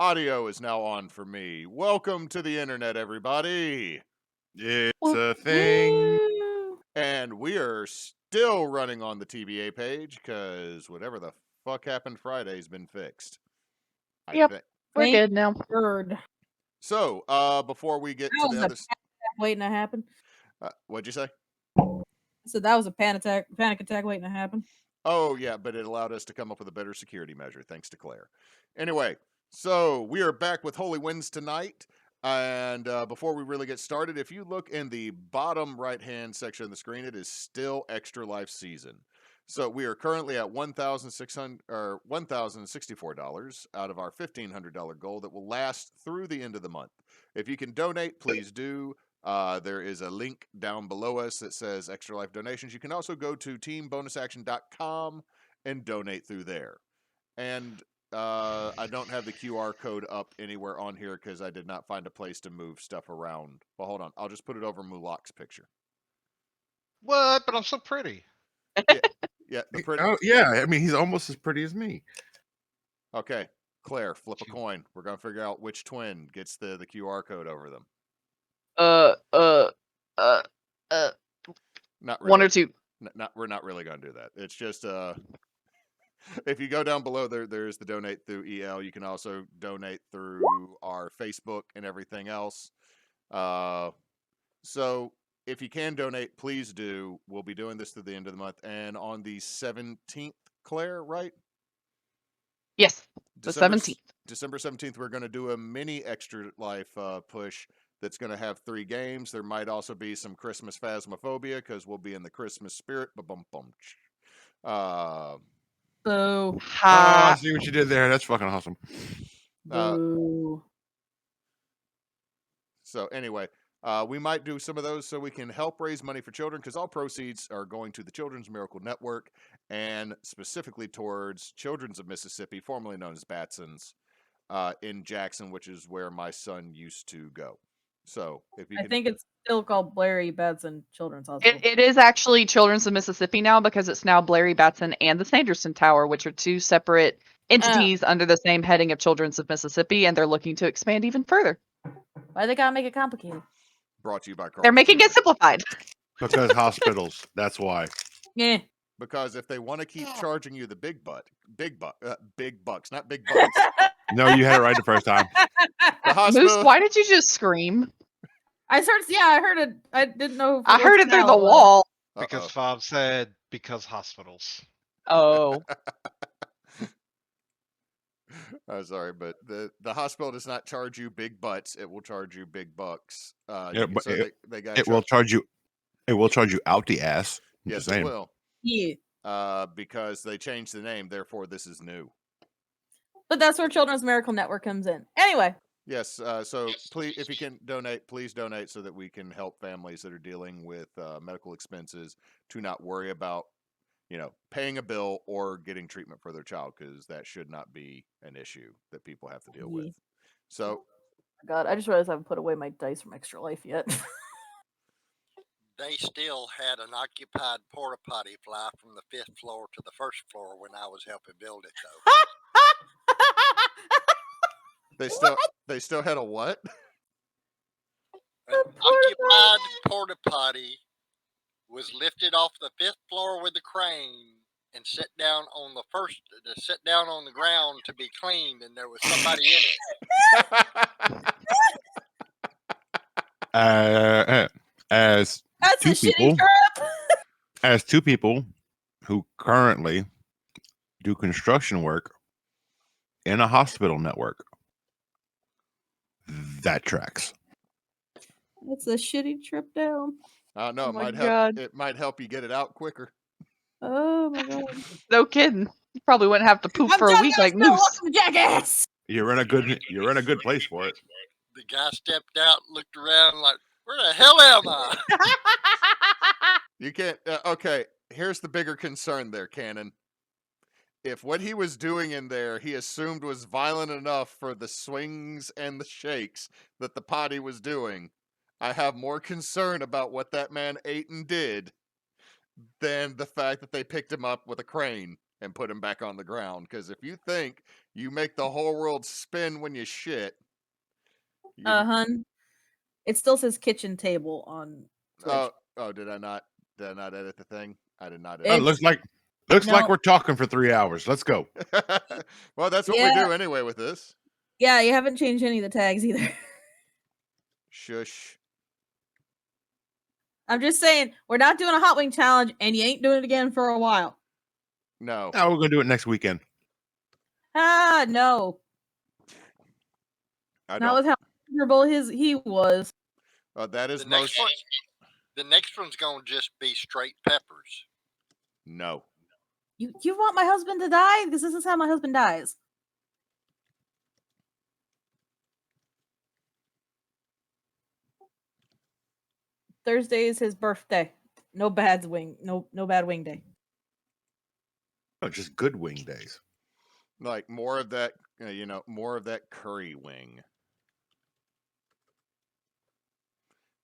Audio is now on for me. Welcome to the internet, everybody. It's a thing. And we are still running on the TBA page because whatever the fuck happened Friday's been fixed. I Yep. think. We're Thank good now. Word. So, before we get That to was the a other, panic attack waiting to happen. what'd you say? So that was a panic attack waiting to happen. Oh yeah, but it allowed us to come up with a better security measure, thanks to Claire. Anyway, so we are back with Holy Winds tonight. And before we really get started, if you look in the bottom right-hand section of the screen, it is still Extra Life Season. So we are currently at $1,064 out of our $1,500 goal that will last through the end of the month. If you can donate, please do. There is a link down below us that says Extra Life Donations. You can also go to teambonusaction.com and donate through there. And I don't have the QR code up anywhere on here because I did not find a place to move stuff around. Well, hold on. I'll just put it over Mulak's picture. What? But I'm so pretty. Yeah, the pretty. Oh yeah, I mean he's almost as pretty as me. Okay, Claire, flip a coin. We're gonna figure out which twin gets the QR code over them. Not really. One or two. We're not really gonna do that. It's just if you go down below there's the donate through EL. You can also donate through our Facebook and everything else. So if you can donate, please do. We'll be doing this through the end of the month, and on the 17th, Claire, right? Yes, the 17th. December 17th, we're going to do a mini Extra Life push that's going to have 3 games. There might also be some Christmas phasmophobia because we'll be in the Christmas spirit. So I see what you did there. That's fucking awesome. So anyway, we might do some of those so we can help raise money for children because all proceeds are going to the Children's Miracle Network and specifically towards Children's of Mississippi, formerly known as Batson's, in Jackson, which is where my son used to go. So if you I think it's still called Blairy Batson Children's Hospital. It is actually Children's of Mississippi now because it's now Blairy Batson and the Sanderson Tower, which are 2 separate entities under the same heading of Children's of Mississippi, and they're looking to expand even further. Why they gotta make it complicated? Brought to you by Carl. They're making it simplified. Because hospitals. That's why. Yeah. Because if they want to keep charging you the big bucks, not big bucks. No, you had it right the first time. The hospital. Moose, why did you just scream? I heard it. I didn't know. I heard it through the wall. Because Fob said, because hospitals. Oh. I'm sorry, but the hospital does not charge you big butts. It will charge you big bucks. Yeah, but so they got. It will charge you. It will charge you out the ass. Yes, it will. Yeah. Because they changed the name, therefore this is new. But that's where Children's Miracle Network comes in. Anyway. Yes. So please, if you can donate, please donate so that we can help families that are dealing with medical expenses to not worry about, paying a bill or getting treatment for their child, because that should not be an issue that people have to deal with. So, God, I just realized I haven't put away my dice from Extra Life yet. They still had an occupied porta potty fly from the 5th floor to the 1st floor when I was helping build it, though. They still had a what? An occupied porta potty was lifted off the 5th floor with a crane and set down on the ground to be cleaned, and there was somebody in it. As That's a shitty trip. As 2 people who currently do construction work in a hospital network, that tracks. It's a shitty trip down. No, it might help you get it out quicker. Oh my god! No kidding. You probably wouldn't have to poop for a week like Moose. Jackass. You're in a good place for it. The guy stepped out, looked around like, where the hell am I? You can't. Okay, here's the bigger concern there, Cannon. If what he was doing in there, he assumed was violent enough for the swings and the shakes that the potty was doing, I have more concern about what that man ate and did than the fact that they picked him up with a crane and put him back on the ground. Because if you think you make the whole world spin when you shit, you, Hun. It still says kitchen table on Twitch. did I not edit the thing? I did not Oh, edit. looks like No. we're talking for 3 hours. Let's go. Well, that's what we Yeah. do anyway with this. Yeah, you haven't changed any of the tags either. Shush. I'm just saying, we're not doing a hot wing challenge, and you ain't doing it again for a while. No. Now we're gonna do it next weekend. Ah, no. I Not don't. with how miserable he was. That is The next most. one, the next one's gonna just be straight peppers. No. You want my husband to die? Because this is how my husband dies. Thursday is his birthday. No bad wing. No bad wing day. No, just good wing days. Like more of that, more of that curry wing.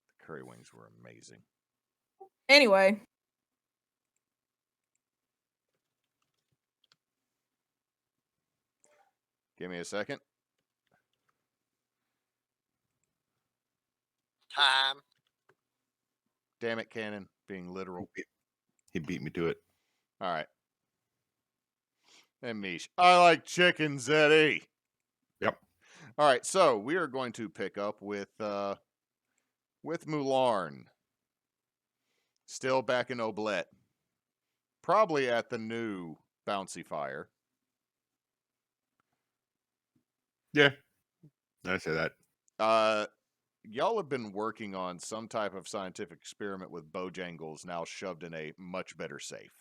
The curry wings were amazing. Anyway. Give me a second. Time. Damn it, Cannon, being literal. He beat me to it. All right. And Mish, I like chickens, Eddie. Yep. All right, so we are going to pick up with Mularn. Still back in Oblette. Probably at the new Bouncy Fire. Yeah. I say that. Y'all have been working on some type of scientific experiment with Bojangles now shoved in a much better safe.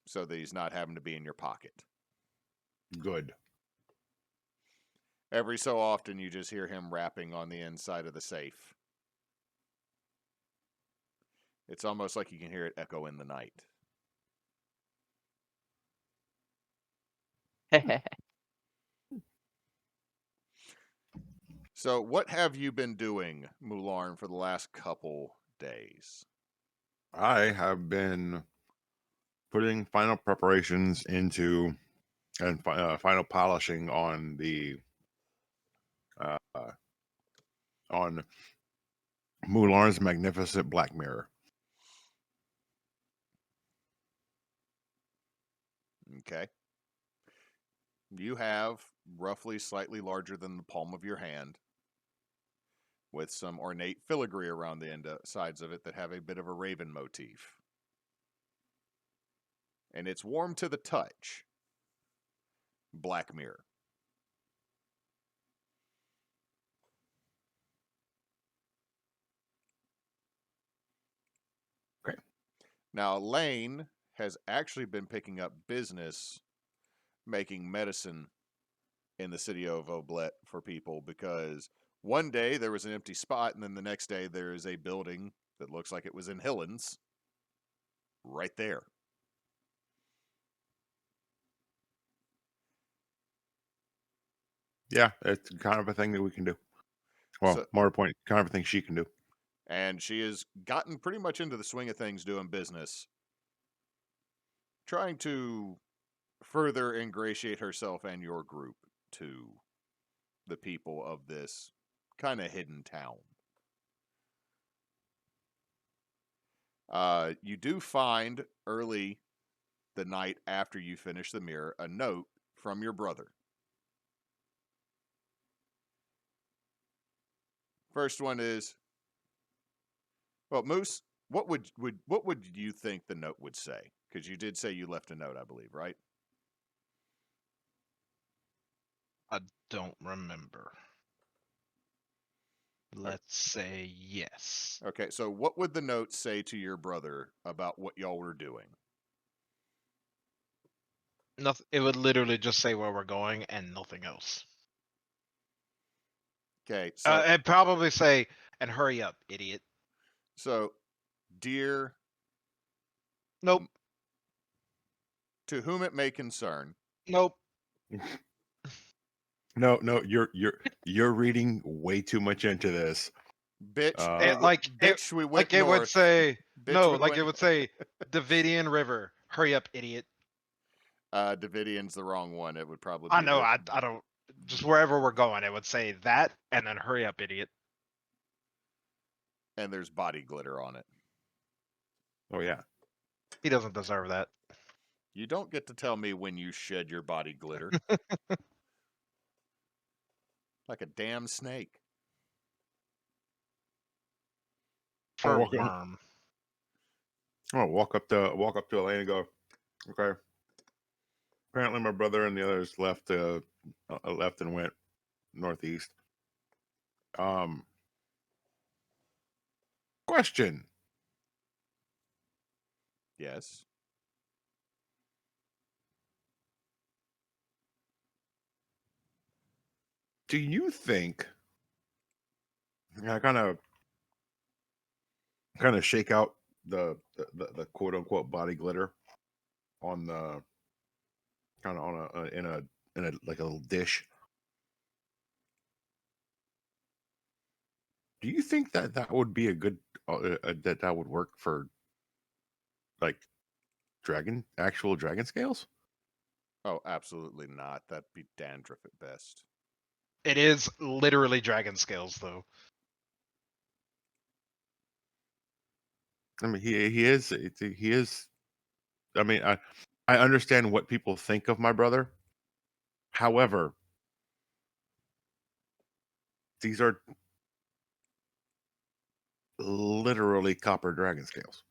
So that he's not having to be in your pocket. Good. Every so often you just hear him rapping on the inside of the safe. It's almost like you can hear it echo in the night. So what have you been doing, Mularn, for the last couple days? I have been putting final preparations into and final polishing on the on Mularn's magnificent black mirror. Okay. You have roughly slightly larger than the palm of your hand, with some ornate filigree around the sides of it that have a bit of a raven motif. And it's warm to the touch. Black mirror. Okay. Now, Lane has actually been picking up business making medicine in the city of Oblette for people, because one day there was an empty spot, and then the next day there is a building that looks like it was in Hillens right there. Yeah, it's kind of a thing that we can do. Well, So- more to the point, kind of a thing she can do. And she has gotten pretty much into the swing of things doing business, trying to further ingratiate herself and your group to the people of this kind of hidden town. You do find early the night after you finish the mirror a note from your brother. First one is, well, Moose, what would you think the note would say? Because you did say you left a note, I believe, right? Uh, I don't remember. Let's say yes. Okay, so what would the note say to your brother about what y'all were doing? Nothing. It would literally just say where we're going and nothing else. Okay, so It'd probably say, "And hurry up, idiot." so dear, Nope. to whom it may concern. Nope. No, you're reading way too much into this. Bitch, It we went it would north. say Bitch, no, we like went- it would say Davidian River. Hurry up, idiot. Davidian's the wrong one. It would probably I be know. the, I don't. Just wherever we're going, it would say that, and then hurry up, idiot. and there's body glitter on it. Oh yeah. He doesn't deserve that. You don't get to tell me when you shed your body glitter. Like a damn snake. Fur walk in. worm. Oh, walk up to Elaine and go, okay. Apparently, my brother and the others left and went northeast. Question: Yes. do you think? I kind of shake out the quote unquote body glitter on the kind of on a in a like a little dish. Do you think that would be a good that would work for like actual dragon scales? Oh, absolutely not. That'd be dandruff at best. It is literally dragon scales, though. I mean, he is. I mean, I understand what people think of my brother. However, these are literally copper dragon scales.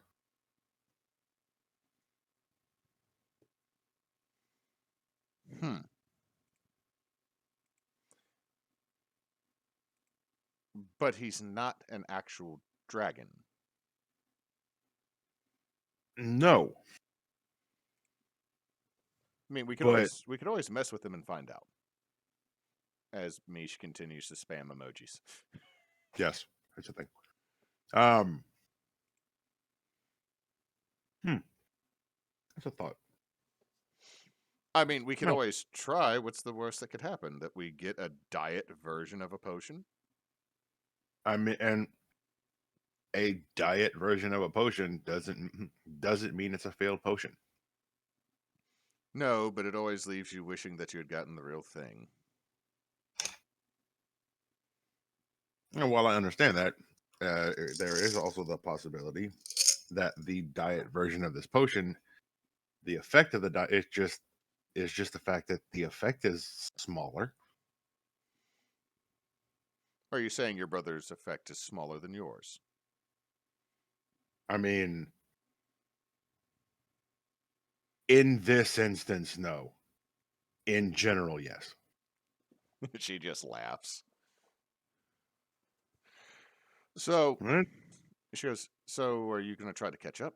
But he's not an actual dragon. No, I mean, we could but always mess with him and find out. As Mish continues to spam emojis. yes, that's the thing. That's a thought. I mean, we could No. always try. What's the worst that could happen? That we get a diet version of a potion? I mean, and a diet version of a potion doesn't mean it's a failed potion. No, but it always leaves you wishing that you had gotten the real thing. And while I understand that, there is also the possibility that the diet version of this potion, the effect of the diet is just the fact that the effect is smaller. Are you saying your brother's effect is smaller than yours? I mean, in this instance, no. In general, yes. She just laughs. So, Right? she goes, so are you going to try to catch up?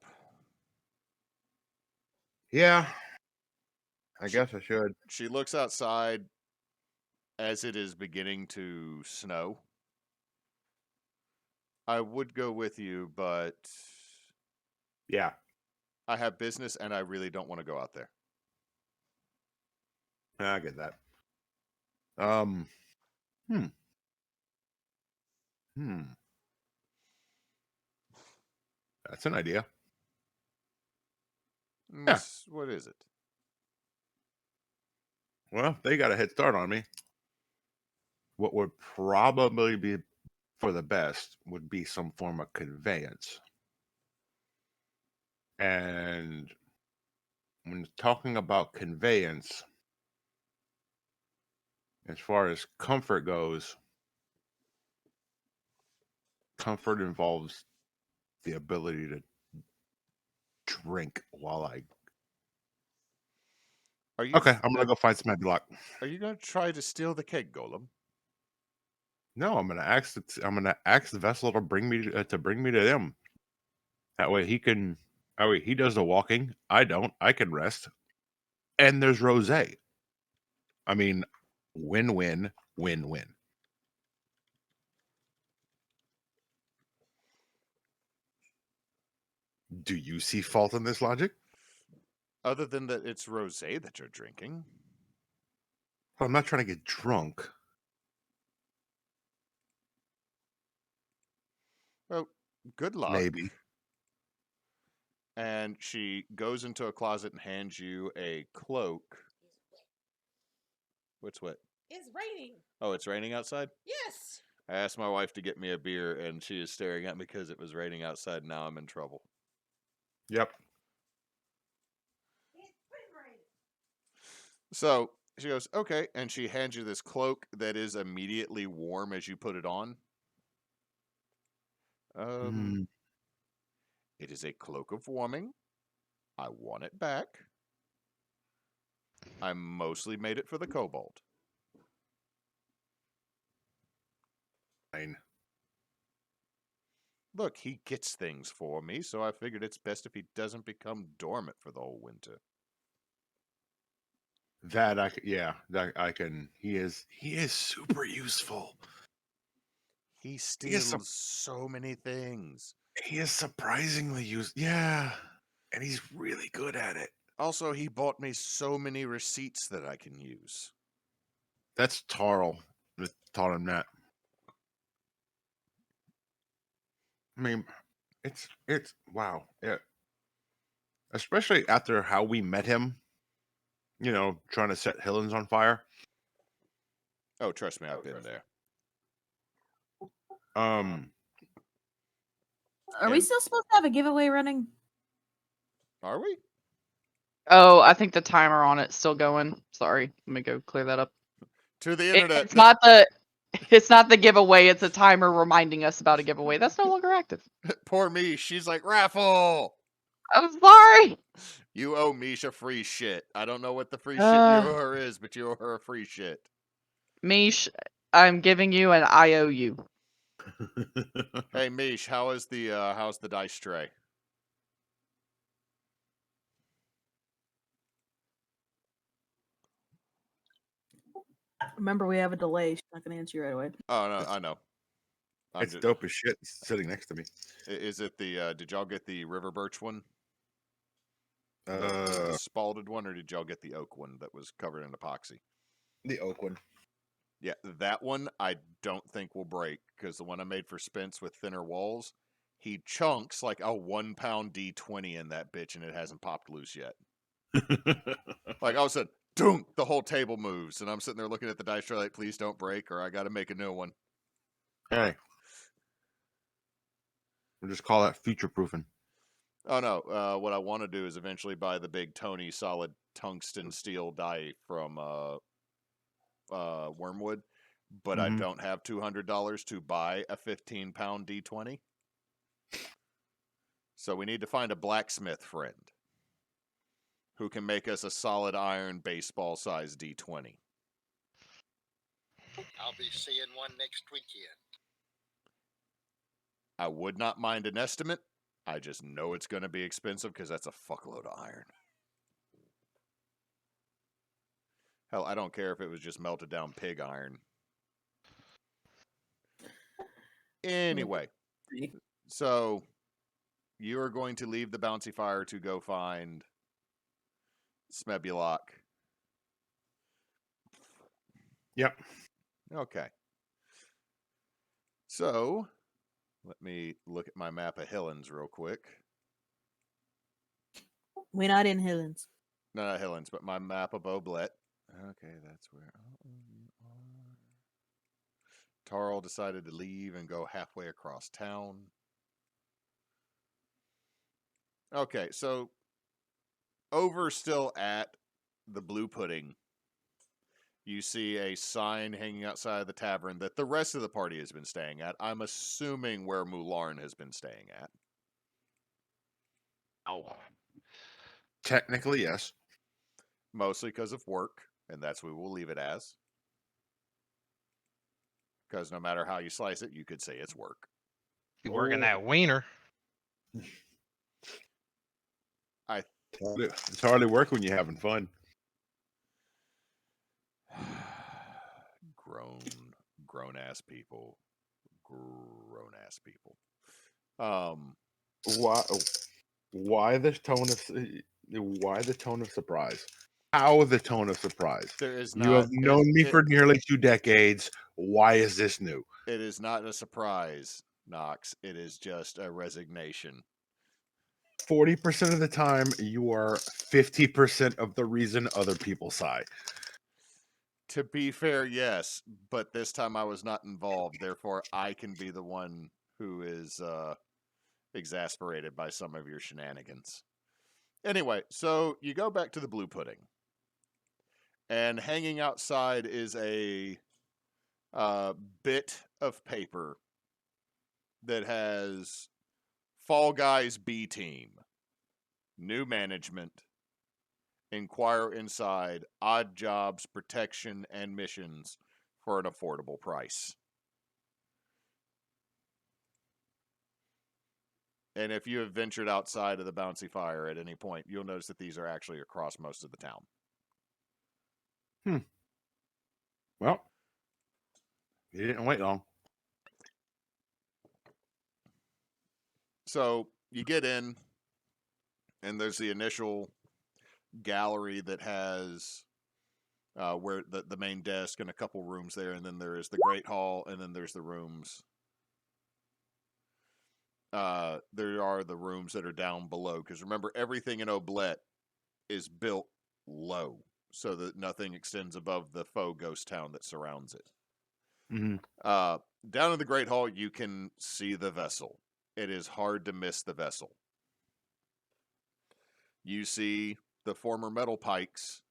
Yeah, I guess I should. She looks outside as it is beginning to snow. I would go with you, but Yeah. I have business and I really don't want to go out there. I get that. Hmm. That's an idea. Yeah. What is it? Well, they got a head start on me. What would probably be for the best would be some form of conveyance. And when talking about conveyance, as far as comfort goes, comfort involves the ability to drink while I. Are you Okay, I'm gonna go find some Happy Lock. Are you going to try to steal the cake golem? No, I'm gonna ask the vessel to bring me to them. That way he can. Oh wait, he does the walking. I don't. I can rest. And there's rosé. I mean, win-win, win-win. Do you see fault in this logic? Other than that it's rosé that you're drinking. Well, I'm not trying to get drunk. Oh, good luck. Maybe. And she goes into a closet and hands you a cloak. What's what? It's raining. Oh, it's raining outside? Yes. I asked my wife to get me a beer, and she is staring at me because it was raining outside. Now I'm in trouble. Yep. So she goes, okay, and she hands you this cloak that is immediately warm as you put it on. It is a cloak of warming. I want it back. I mostly made it for the kobold. Fine. Look, he gets things for me, so I figured it's best if he doesn't become dormant for the whole winter. That I can. He is super useful. He steals so many things. He is surprisingly used. Yeah, and he's really good at it. Also, he bought me so many receipts that I can use. That's Tarl that taught him that. I mean, it's wow. Yeah. Especially after how we met him, trying to set Hillens on fire. Oh, trust me, I've been there. Are we still supposed to have a giveaway running? Are we? Oh, I think the timer on it's still going. Sorry, let me go clear that up. To the internet. It's not the giveaway. It's a timer reminding us about a giveaway. That's no longer active. Poor me. She's like, raffle. I'm sorry. You owe Misha free shit. I don't know what the free shit you owe her is, but you owe her a free shit. Mish, I'm giving you an IOU. Hey Mish, how's the dice tray? Remember, we have a delay. She's not going to answer you right away. Oh no, I know. It's dope as shit. It's sitting next to me. Is it the? Did y'all get the river birch one? The spalded one, or did y'all get the oak one that was covered in epoxy? The oak one. Yeah, that one I don't think will break because the one I made for Spence with thinner walls, he chunks like a 1 pound D20 in that bitch, and it hasn't popped loose yet. Like all of a sudden, doom, the whole table moves, and I'm sitting there looking at the dice tray like, please don't break, or I got to make a new one. Hey, we'll just call that future proofing. Oh no, what I want to do is eventually buy the big Tony solid tungsten steel die from Wormwood, but I don't have $200 to buy a 15-pound D20. So we need to find a blacksmith friend who can make us a solid iron baseball size D20. I'll be seeing one next weekend. I would not mind an estimate. I just know it's going to be expensive because that's a fuckload of iron. Hell, I don't care if it was just melted down pig iron. Anyway, so you are going to leave the bouncy fire to go find Smebulok. Yep. Okay. So, let me look at my map of Hillens real quick. We're not in Hillens. No, not Hillens, but my map of Oblet. Okay, that's where you are. Tarl decided to leave and go halfway across town. Okay, so over still at the Blue Pudding, you see a sign hanging outside of the tavern that the rest of the party has been staying at. I'm assuming where Mularn has been staying at. Oh. Technically, yes. Mostly because of work, and that's what we'll leave it as. Because no matter how you slice it, you could say it's work. You working that wiener. It's hardly work when you're having fun. Grown ass people. Why the tone of surprise? How the tone of surprise? There is You have known me for nearly 2 decades. Why is this new? It is not a surprise, Knox. It is just a resignation. 40% of the time, you are 50% of the reason other people sigh. To be fair, yes, but this time I was not involved. Therefore, I can be the one who is exasperated by some of your shenanigans. Anyway, so you go back to the blue pudding, and hanging outside is a bit of paper that has Fall Guys B Team, new management, inquire inside, odd jobs, protection, and missions for an affordable price. And if you have ventured outside of the bouncy fire at any point, you'll notice that these are actually across most of the town. Well, he didn't wait long. So you get in, and there's the initial gallery that has where the main desk and a couple rooms there, and then there is the Great Hall, and then there's the rooms. There are the rooms that are down below, because remember, everything in Oblet is built low, so that nothing extends above the faux ghost town that surrounds it. Mm-hmm. Down in the Great Hall, you can see the vessel. It is hard to miss the vessel. You see the former metal pikes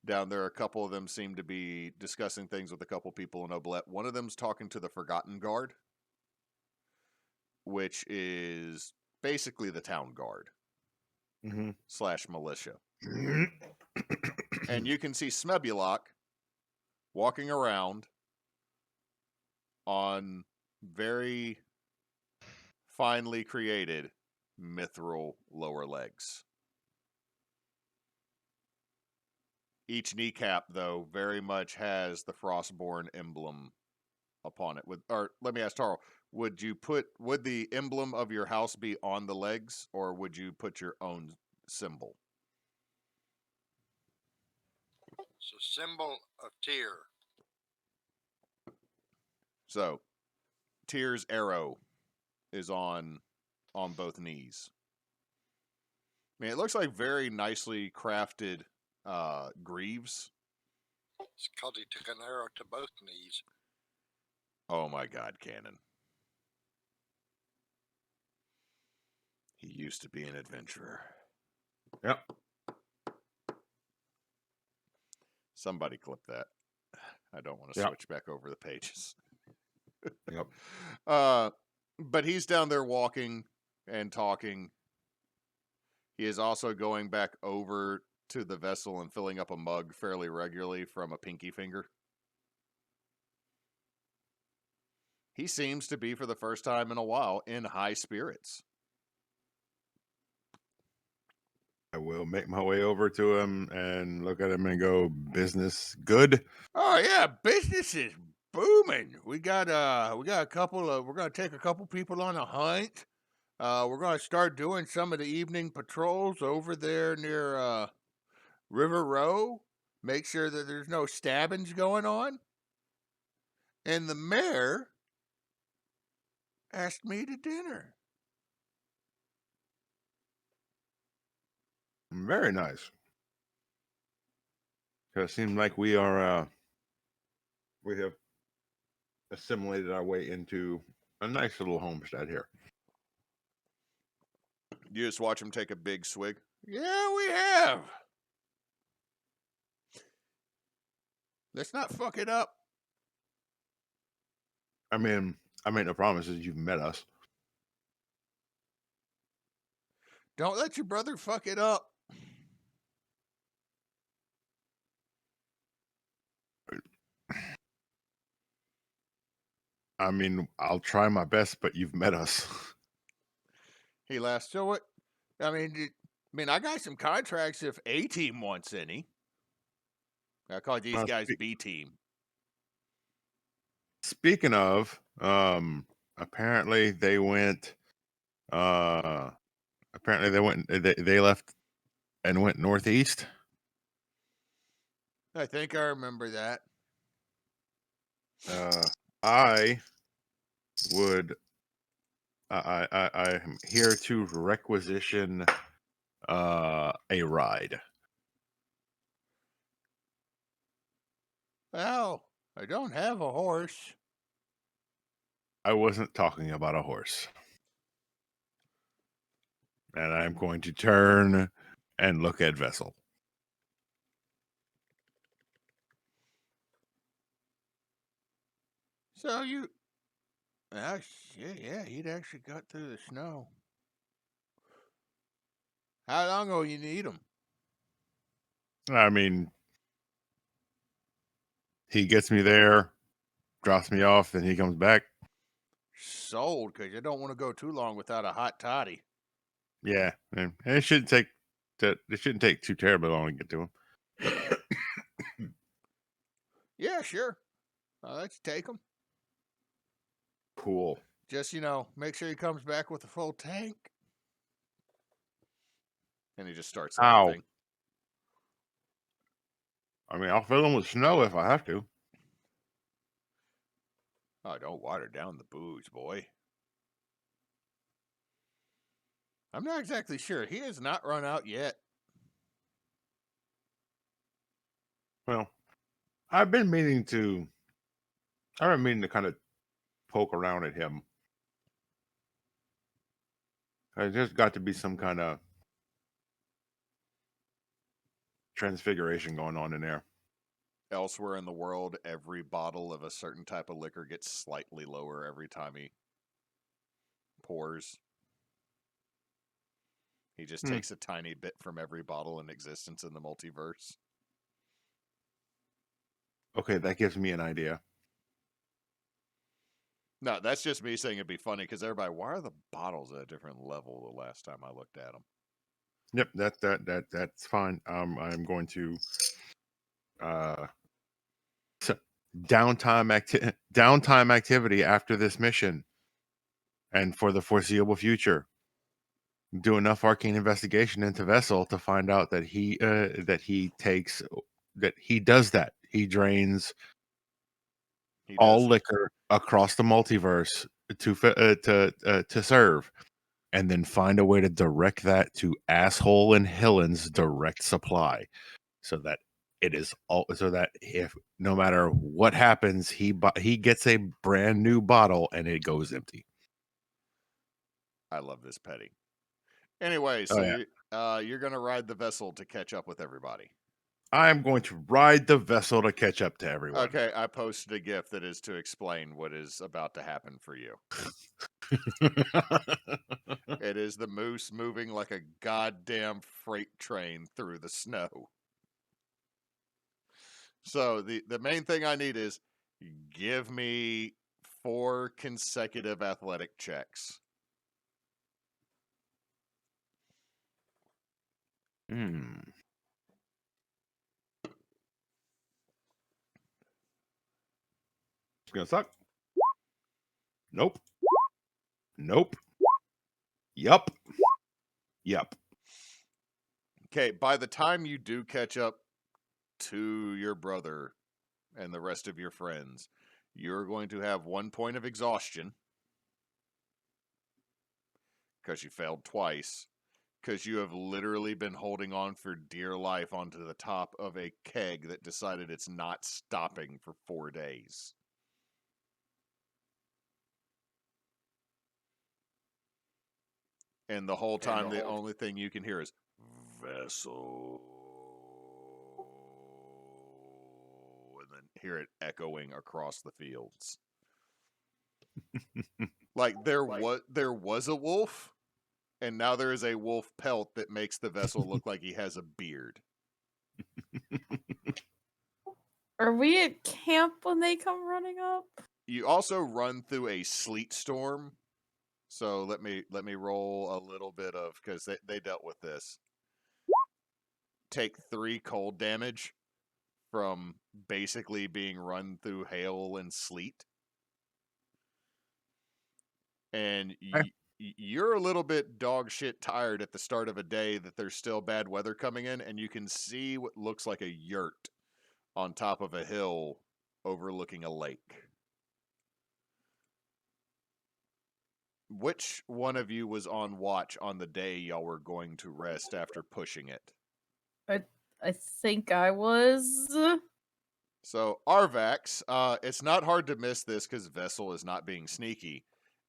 down there. A couple of them seem to be discussing things with a couple people in Oblet. One of them's talking to the Forgotten Guard, which is basically the town guard / militia. And you can see Smebulok walking around on very finely created mithril lower legs. Each kneecap, though, very much has the Frostborn emblem upon it. Or let me ask Tarl, would the emblem of your house be on the legs, or would you put your own symbol? So symbol of Tyr. So Tyr's arrow is on both knees. I mean, it looks like very nicely crafted greaves. It's because he took an arrow to both knees. Oh my God, Cannon. He used to be an adventurer. Yep. Somebody clip that. I don't want to Yep. switch back over the pages. Yep. But he's down there walking and talking. He is also going back over to the vessel and filling up a mug fairly regularly from a pinky finger. He seems to be, for the first time in a while, in high spirits. I will make my way over to him and look at him and go, business good? Oh yeah, business is booming. We got a couple of, we're gonna take a couple people on a hunt. We're gonna start doing some of the evening patrols over there near River Row. Make sure that there's no stabbings going on. And the mayor asked me to dinner. Very nice. It seems like we are, we have assimilated our way into a nice little homestead here. You just watch him take a big swig. Yeah, we have. Let's not fuck it up. I mean, I made no promises. You've met us. Don't let your brother fuck it up. I mean, I'll try my best, but you've met us. He laughs. So what? I mean, I got some contracts if A team wants any. I call these guys B team. Speaking of, apparently they went. Apparently they left and went northeast. I think I remember that. I would I am here to requisition a ride. Well, I don't have a horse. I wasn't talking about a horse. And I'm going to turn and look at Vessel. So you... Ah, shit, yeah, he'd actually got through the snow. How long will you need him? I mean, he gets me there, drops me off, then he comes back. Sold, because you don't want to go too long without a hot toddy. Yeah, and it shouldn't take too terribly long to get to him. Yeah, sure. Let's take him. Cool. Just, make sure he comes back with a full tank. And he just starts Ow. laughing. I mean, I'll fill him with snow if I have to. Oh, don't water down the booze, boy. I'm not exactly sure. He has not run out yet. Well, I've been meaning to kind of poke around at him. There's got to be some kind of transfiguration going on in there. Elsewhere in the world, every bottle of a certain type of liquor gets slightly lower every time he pours. He just takes a tiny bit from every bottle in existence in the multiverse. Okay, that gives me an idea. No, that's just me saying it'd be funny because everybody, why are the bottles at a different level the last time I looked at them? Yep, that's fine. I'm going to downtime activity after this mission, and for the foreseeable future, do enough arcane investigation into Vessel to find out that he does that. He drains all liquor across the multiverse to serve, and then find a way to direct that to Asshole and Hillen's direct supply, so that it is all, so that if no matter what happens, he gets a brand new bottle and it goes empty. I love this petty. Anyway, so you're going to ride the vessel to catch up with everybody. I am going to ride the vessel to catch up to everyone. Okay, I posted a GIF that is to explain what is about to happen for you. It is the moose moving like a goddamn freight train through the snow. So the main thing I need is give me 4 consecutive athletic checks. It's gonna suck. Nope. Yup. Okay, by the time you do catch up to your brother and the rest of your friends, you're going to have 1 point of exhaustion because you failed twice, because you have literally been holding on for dear life onto the top of a keg that decided it's not stopping for 4 days. And the whole time, the only thing you can hear is vessel. And then hear it echoing across the fields. Like there was a wolf, and now there is a wolf pelt that makes the vessel look like he has a beard. Are we at camp when they come running up? You also run through a sleet storm. So let me roll a little bit of, because they dealt with this. Take 3 cold damage from basically being run through hail and sleet. And you're a little bit dog shit tired at the start of a day that there's still bad weather coming in, and you can see what looks like a yurt on top of a hill overlooking a lake. Which one of you was on watch on the day y'all were going to rest after pushing it? I think I was. So Arvax, it's not hard to miss this because Vessel is not being sneaky.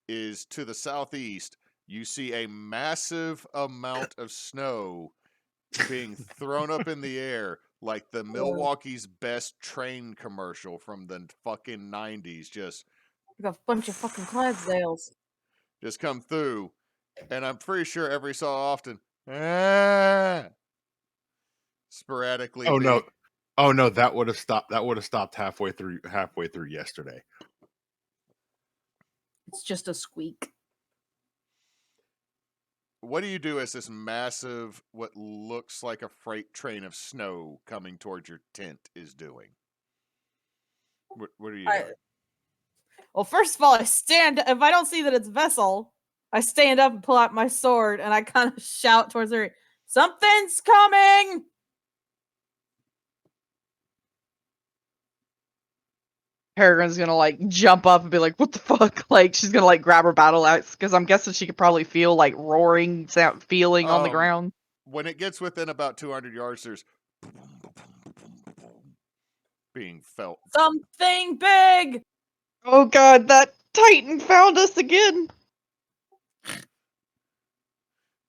Is to the southeast, you see a massive amount of snow being thrown up in the air like the Milwaukee's Best Train commercial from the fucking 90s. Just Like a bunch of fucking Clydesdales. just come through, and I'm pretty sure every so often, sporadically. Oh no, oh no, that would have stopped. That would have stopped halfway through yesterday. It's just a squeak. What do you do as this massive, what looks like a freight train of snow coming towards your tent is doing? What are you doing? Well, first of all, I stand. If I don't see that it's Vessel, I stand up and pull out my sword, and I kind of shout towards her, "Something's coming!" Peregrine's gonna like jump up and be like, "What the fuck?" Like she's gonna like grab her battle axe because I'm guessing she could probably feel like roaring sound feeling on the ground. When it gets within about 200 yards, there's being felt. Something big. Oh god, that Titan found us again.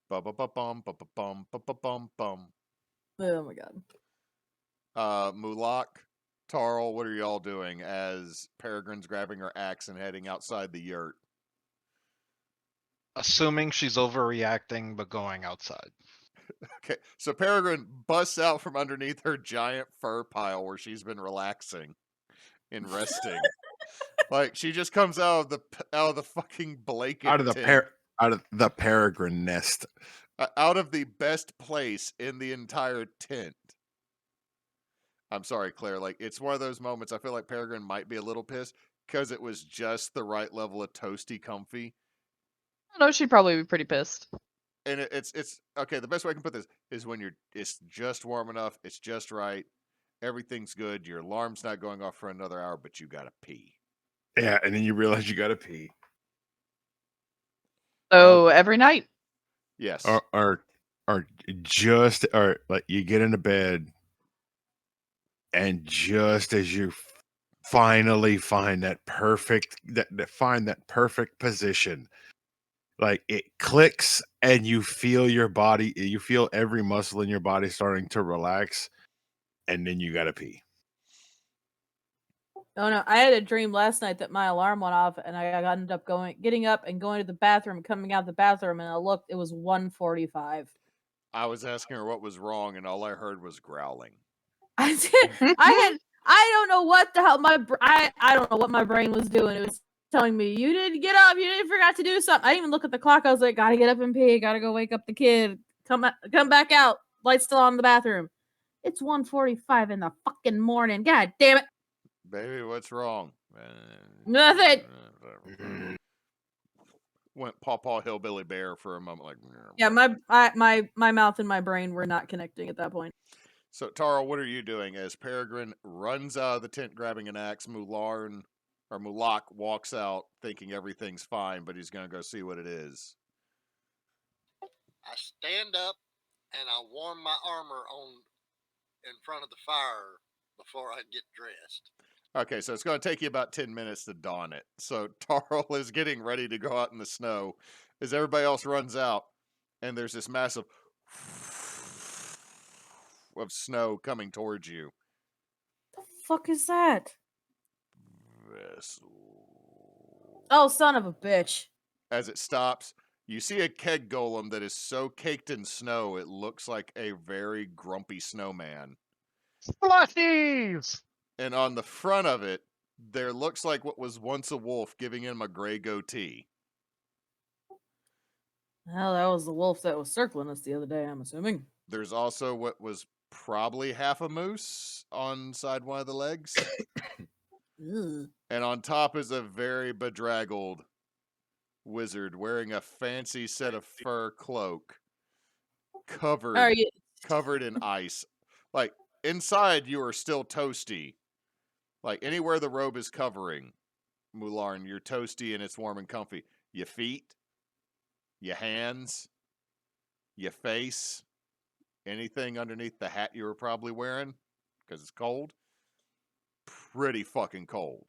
Ba-ba-ba-bum, ba-ba-bum, ba-ba-bum-bum. Oh my god. Mulak, Tarl, what are y'all doing as Peregrine's grabbing her axe and heading outside the yurt? Assuming she's overreacting, but going outside. Okay, so Peregrine busts out from underneath her giant fur pile where she's been relaxing and resting. Like she just comes out of the fucking blanket Out of the tent, out of the Peregrine nest. out of the best place in the entire tent. I'm sorry, Claire. Like it's one of those moments. I feel like Peregrine might be a little pissed because it was just the right level of toasty comfy. I know she'd probably be pretty pissed. And it's okay. The best way I can put this is when it's just warm enough. It's just right. Everything's good. Your alarm's not going off for another hour, but you gotta pee. Yeah, and then you realize you gotta pee. So every night. Yes. Or like you get into bed, and just as you finally find that perfect position, like it clicks, and you feel every muscle in your body starting to relax, and then you gotta pee. Oh no, I had a dream last night that my alarm went off, and I ended up getting up and going to the bathroom, coming out the bathroom, and I looked, it was 1:45. I was asking her what was wrong, and all I heard was growling. I don't know what the hell I don't know what my brain was doing. It was telling me, you didn't get up, you forgot to do something. I didn't even look at the clock. I was like, gotta get up and pee, gotta go wake up the kid. Come back out. Light's still on in the bathroom. It's 1:45 in the fucking morning. God damn it. Baby, what's wrong? Nothing. Went Pawpaw Hillbilly Bear for a moment, like. Yeah, my mouth and my brain were not connecting at that point. So, Tarl, what are you doing as Peregrine runs out of the tent grabbing an axe? Mulak walks out thinking everything's fine, but he's going to go see what it is. I stand up and I warm my armor in front of the fire before I get dressed. Okay, so it's going to take you about 10 minutes to don it. So Tarl is getting ready to go out in the snow as everybody else runs out, and there's this massive of snow coming towards you. The fuck is that? Vessel. Oh, son of a bitch. As it stops, you see a keg golem that is so caked in snow it looks like a very grumpy snowman. Slushies! And on the front of it, there looks like what was once a wolf giving him a gray goatee. Well, that was the wolf that was circling us the other day, I'm assuming. There's also what was probably half a moose on side one of the legs. And on top is a very bedraggled wizard wearing a fancy set of fur cloak covered in ice. Like inside you are still toasty. Like anywhere the robe is covering, Mularn, you're toasty and it's warm and comfy. Your feet, your hands, your face, anything underneath the hat you were probably wearing, because it's cold. Pretty fucking cold.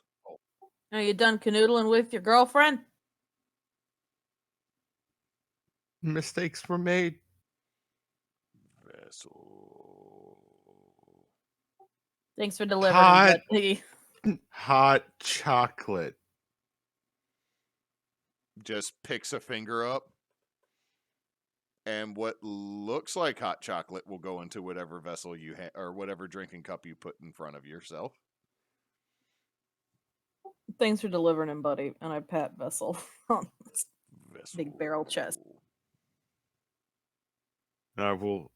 Are you done canoodling with your girlfriend? Mistakes were made. Vessel. Thanks for delivering, Hot. buddy. Hot chocolate. Just picks a finger up, and what looks like hot chocolate will go into whatever vessel you or whatever drinking cup you put in front of yourself. Thanks for delivering him, buddy. And I pat Vessel on his Vessel. big barrel chest. I will.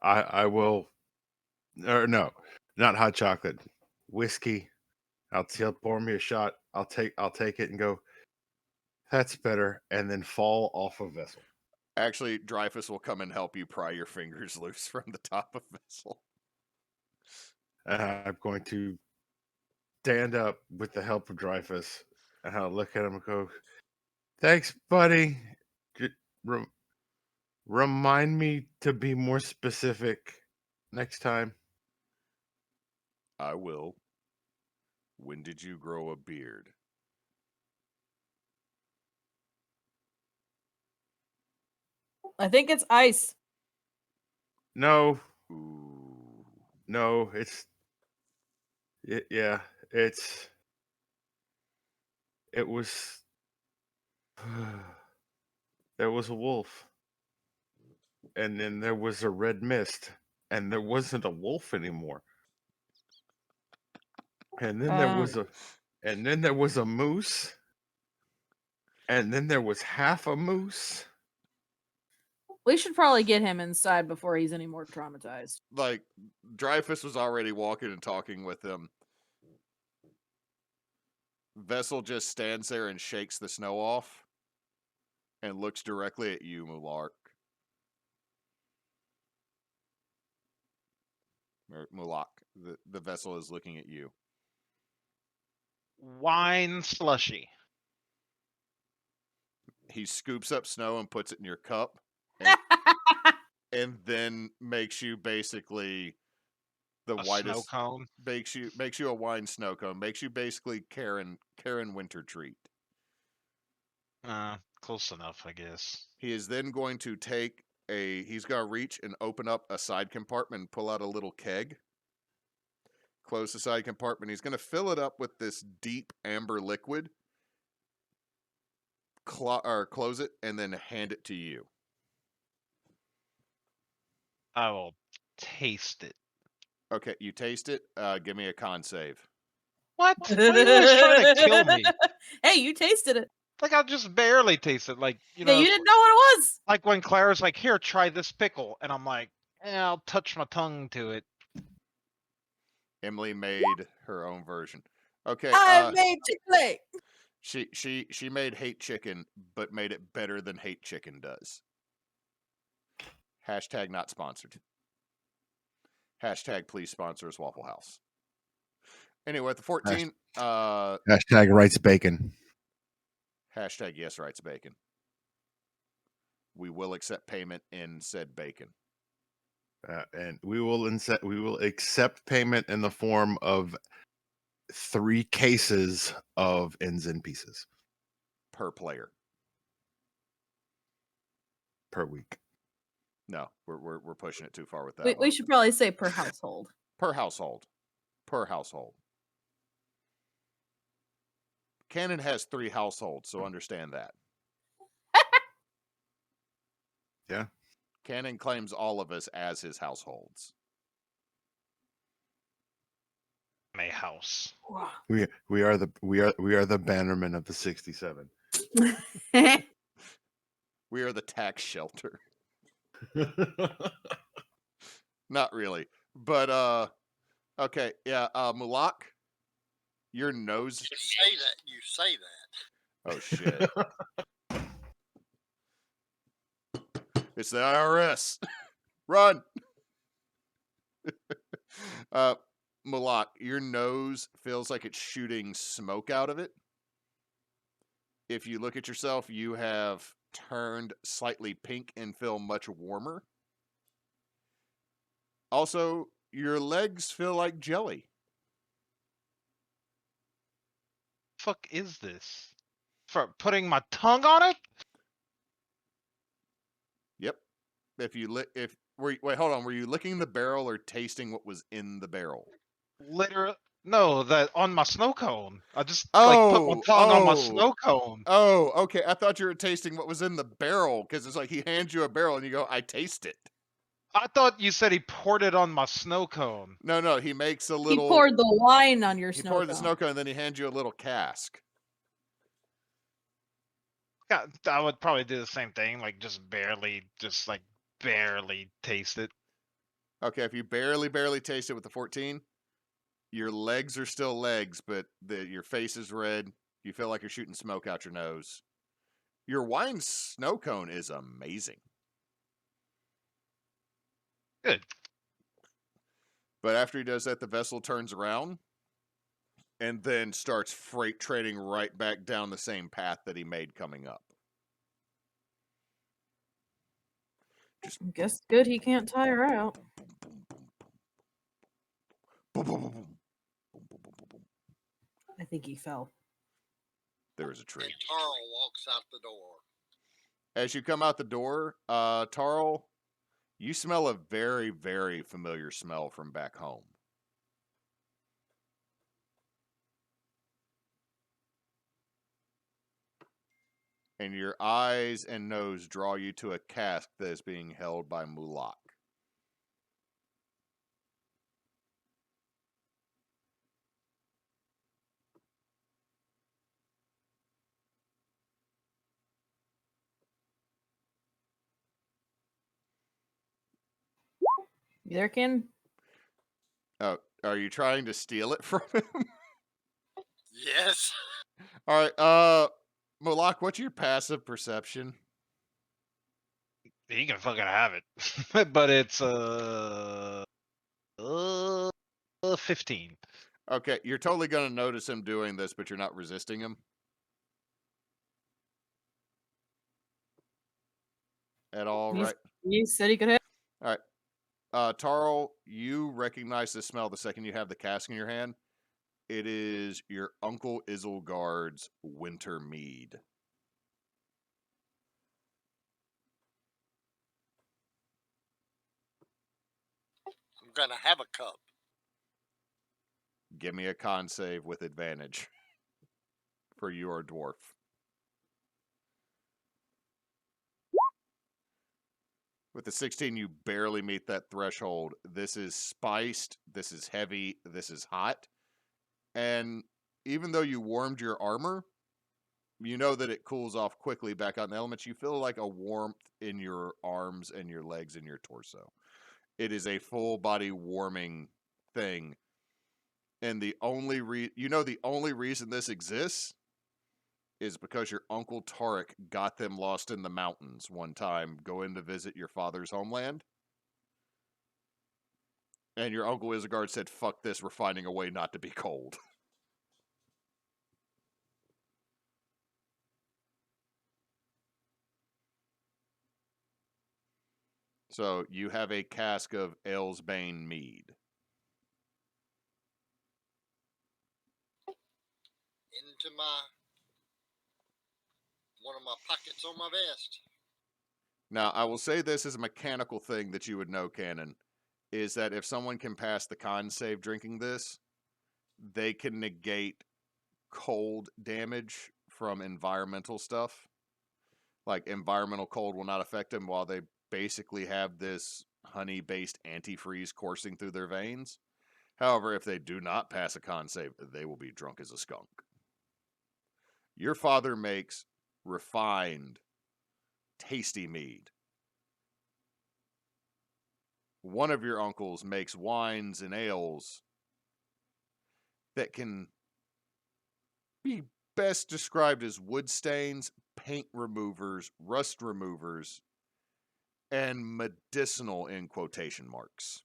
I will. Or no, not hot chocolate. Whiskey. He'll pour me a shot. I'll take it and go. That's better, and then fall off a vessel. Actually, Dreyfus will come and help you pry your fingers loose from the top of Vessel. I'm going to stand up with the help of Dreyfus, and I'll look at him and go, "Thanks, buddy. Remind me to be more specific next time." I will. When did you grow a beard? I think it's ice. No, Ooh. no, yeah, it was, there was a wolf, and then there was a red mist, and there wasn't a wolf anymore. And then there was a moose, and then there was half a moose. We should probably get him inside before he's any more traumatized. Like, Dreyfus was already walking and talking with him. Vessel just stands there and shakes the snow off and looks directly at you, Mulak. Mulak. The vessel is looking at you. Wine slushy. He scoops up snow and puts it in your cup, and then makes you basically the A whitest. snow cone. Makes you a wine snow cone. Makes you basically Karen Winter treat. Close enough, I guess. He is then going to take he's going to reach and open up a side compartment and pull out a little keg. Close the side compartment. He's going to fill it up with this deep amber liquid. Close it and then hand it to you. I will taste it. Okay, you taste it. Give me a con save. What? Why are you guys trying to kill me? Hey, you tasted it. Like, I'll just barely taste it. Like, Yeah, you didn't know what it was. Like when Clara's like, "Here, try this pickle," and I'm like, I'll touch my tongue to it. Emily made her own version. Okay, I made Chick-fil-A. She made Hate Chicken, but made it better than Hate Chicken does. Hashtag not sponsored. Hashtag please sponsor us, Waffle House. Anyway, at the 14, Hashtag rights bacon. hashtag yes rights bacon. We will accept payment in said bacon. And we will accept payment in the form of 3 cases of ends and pieces Per player. per week. No, we're pushing it too far with that. We should probably say per household. Per household. Per household. Cannon has 3 households, so understand that. Yeah. Cannon claims all of us as his households. A house. We are the bannermen of the 67. We are the tax shelter. Not really. But okay, yeah, Mulak, your nose. You say that. Oh shit. It's the IRS. Run. Mulak, your nose feels like it's shooting smoke out of it. If you look at yourself, you have turned slightly pink and feel much warmer. Also, your legs feel like jelly. Fuck is this? For putting my tongue on it? Yep. Wait, hold on. Were you licking the barrel or tasting what was in the barrel? Literally, no, that on my snow cone. I just like put my tongue on my snow cone. Oh, okay. I thought you were tasting what was in the barrel because it's like he hands you a barrel and you go, "I taste it." I thought you said he poured it on my snow cone. No. He makes a He little. poured the wine on your He snow poured the cone. snow cone and then he hands you a little cask. Yeah, I would probably do the same thing, like just barely taste it. Okay, if you barely taste it with the 14, your legs are still legs, but your face is red. You feel like you're shooting smoke out your nose. Your wine snow cone is amazing. Good. But after he does that, the vessel turns around and then starts freight trading right back down the same path that he made coming up. Guess good he can't tire out. Boom, boom, boom, boom. Boom, boom, boom, boom, boom. I think he fell. There is a tree. And Tarl walks out the door. As you come out the door, Tarl, you smell a very, very familiar smell from back home. And your eyes and nose draw you to a cask that is being held by Mulak. You there, Ken? Oh, are you trying to steal it from him? Yes. All right, Mulak, what's your passive perception? He can fucking have it. But it's 15. Okay, you're totally going to notice him doing this, but you're not resisting him at all, right? He said he could have. All right. Tarl, you recognize the smell the second you have the cask in your hand. It is your Uncle Isilgard's winter mead. I'm going to have a cup. Give me a con save with advantage for your dwarf. With the 16, you barely meet that threshold. This is spiced, this is heavy, this is hot. And even though you warmed your armor, you know that it cools off quickly back out in the elements. You feel like a warmth in your arms and your legs and your torso. It is a full body warming thing. And the only the only reason this exists is because your Uncle Tarek got them lost in the mountains one time going to visit your father's homeland. And your Uncle Isengard said, "Fuck this, we're finding a way not to be cold." So you have a cask of Aylesbane mead. Into one of my pockets on my vest. Now, I will say this is a mechanical thing that you would know, Canon, is that if someone can pass the con save drinking this, they can negate cold damage from environmental stuff. Like, environmental cold will not affect them while they basically have this honey-based antifreeze coursing through their veins. However, if they do not pass a con save, they will be drunk as a skunk. Your father makes refined, tasty mead. One of your uncles makes wines and ales that can be best described as wood stains, paint removers, rust removers, and medicinal in quotation marks.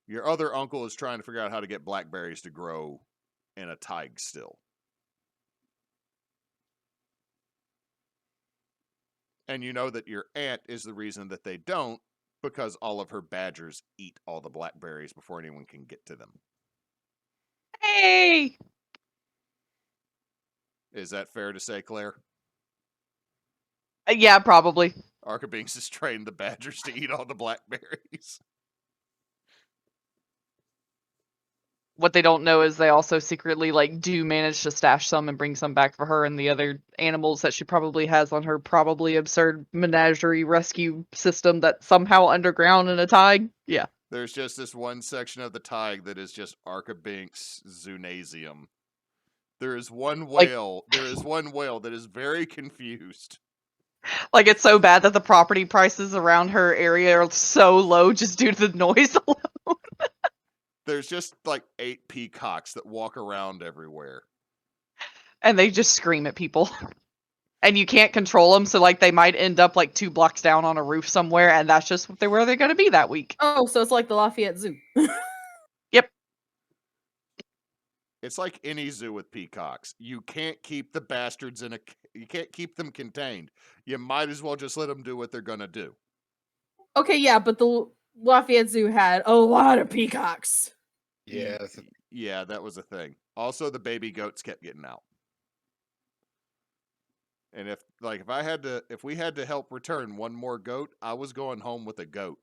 Your other uncle is trying to figure out how to get blackberries to grow in a Tige still. And you know that your aunt is the reason that they don't, because all of her badgers eat all the blackberries before anyone can get to them. Hey! Is that fair to say, Claire? Yeah, probably. Archibinks has trained the badgers to eat all the blackberries. What they don't know is they also secretly do manage to stash some and bring some back for her and the other animals that she probably has on her probably absurd menagerie rescue system that's somehow underground in a tide. Yeah. There's just this one section of the tide that is just Archibinks Zoonasium. There is one whale. There is one whale that is very confused. It's so bad that the property prices around her area are so low just due to the noise alone. There's just 8 peacocks that walk around everywhere. And they just scream at people. And you can't control them, so they might end up 2 blocks down on a roof somewhere, and that's just where they're going to be that week. Oh, so it's like the Lafayette Zoo. Yep. It's like any zoo with peacocks. You can't keep the bastards you can't keep them contained. You might as well just let them do what they're gonna do. Okay, yeah, but the Lafayette Zoo had a lot of peacocks. Yeah, that was a thing. Also, the baby goats kept getting out. And if we had to help return one more goat, I was going home with a goat.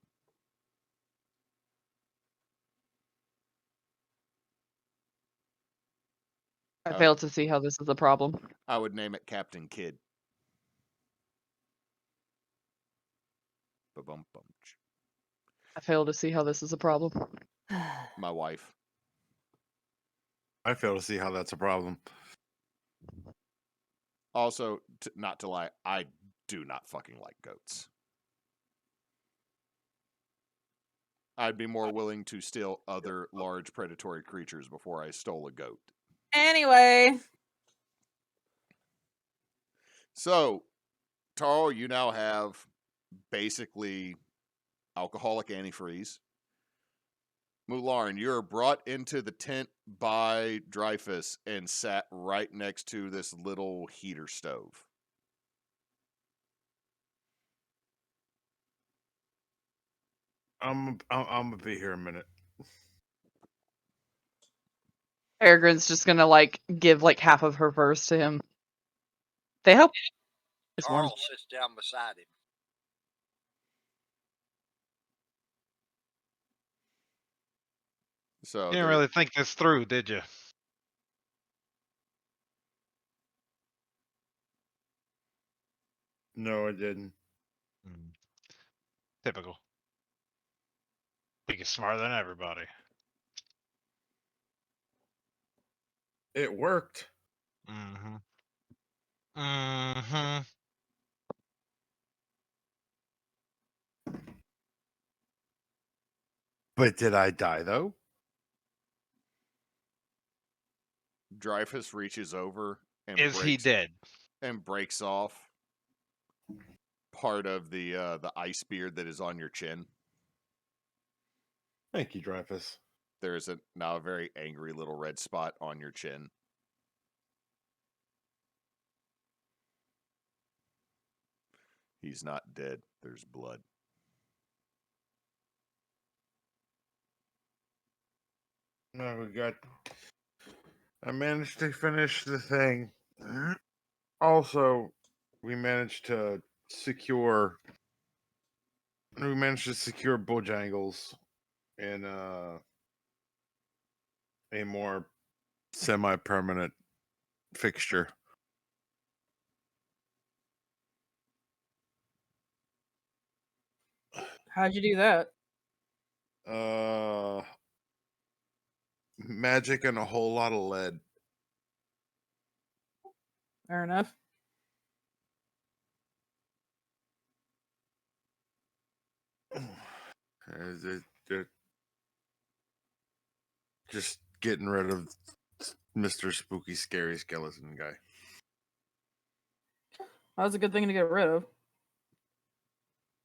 I fail to see how this is a problem. I would name it Captain Kid. Ba-bum-bum-ch. I fail to see how this is a problem. My wife. I fail to see how that's a problem. Also, not to lie, I do not fucking like goats. I'd be more willing to steal other large predatory creatures before I stole a goat. Anyway. So, Tarl, you now have basically alcoholic antifreeze. Mularn, you're brought into the tent by Dreyfus and sat right next to this little heater stove. I'm gonna be here a minute. Peregrine's just gonna give half of her verse to him. They help. It's warm. Tarl sits down beside him. So You didn't really think this through, did you? No, I didn't. Typical. Think he's smarter than everybody. It worked. Mm-hmm. Mm-hmm. But did I die though? Dreyfus reaches over and He dead? And breaks off part of the ice beard that is on your chin. Thank you, Dreyfus. There is now a very angry little red spot on your chin. He's not dead. There's blood. No, I managed to finish the thing. Also, we managed to secure Bojangles in a more semi-permanent fixture. How'd you do that? Magic and a whole lot of lead. Fair enough. Just getting rid of Mr. Spooky Scary Skeleton guy. That was a good thing to get rid of.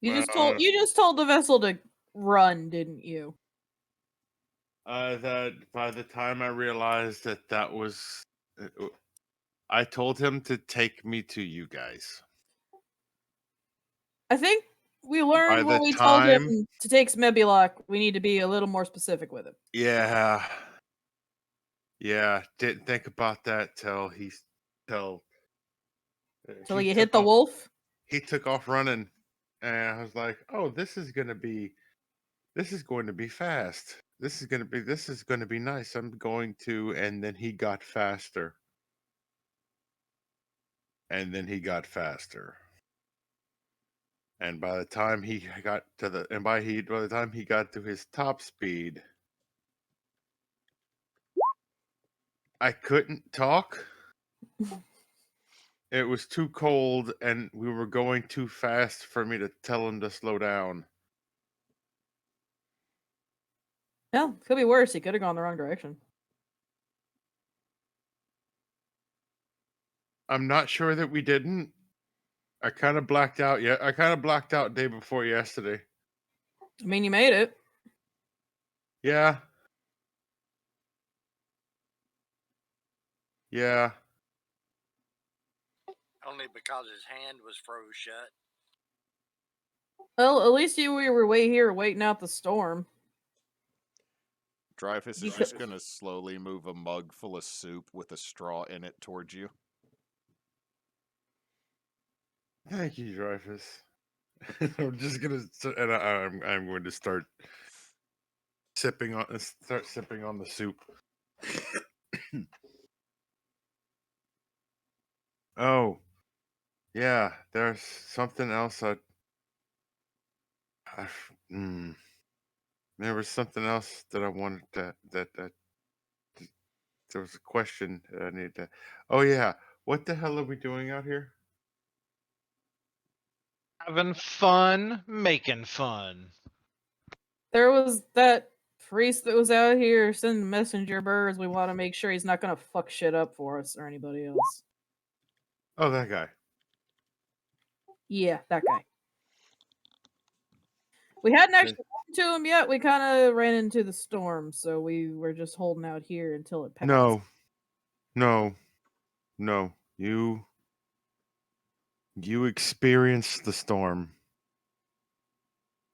You just told the vessel to run, didn't you? That by the time I realized that was, I told him to take me to you guys. I think we learned the when we told him time- to take Smebilock, we need to be a little more specific with it. Yeah. Yeah, didn't think about that till Till he you took hit the off- wolf. He took off running, and I was like, "Oh, this is going to be fast. This is going to be nice. I'm going to." And then he got faster. And then he got faster. And by the time he got to by the time he got to his top speed, I couldn't talk. It was too cold, and we were going too fast for me to tell him to slow down. Yeah, could be worse. He could have gone the wrong direction. I'm not sure that we didn't. I kind of blacked out. Yeah, I kind of blacked out day before yesterday. I mean, you made it. Yeah. Yeah. Only because his hand was froze shut. Well, at least we were way here waiting out the storm. Dreyfus You is just going to slowly move a mug full of soup with a straw in it towards you. Thank you, Dreyfus. I'm just gonna, and I'm going to start sipping on the soup. Oh, yeah. There's something else. There was something else that I wanted to. There was a question that I needed to. Oh yeah, what the hell are we doing out here? Having fun, making fun. There was that priest that was out here sending messenger birds. We want to make sure he's not going to fuck shit up for us or anybody else. Oh, that guy. Yeah, that guy. We hadn't actually gotten to him yet. We kind of ran into the storm, so we were just holding out here until it passed. No. You experienced the storm.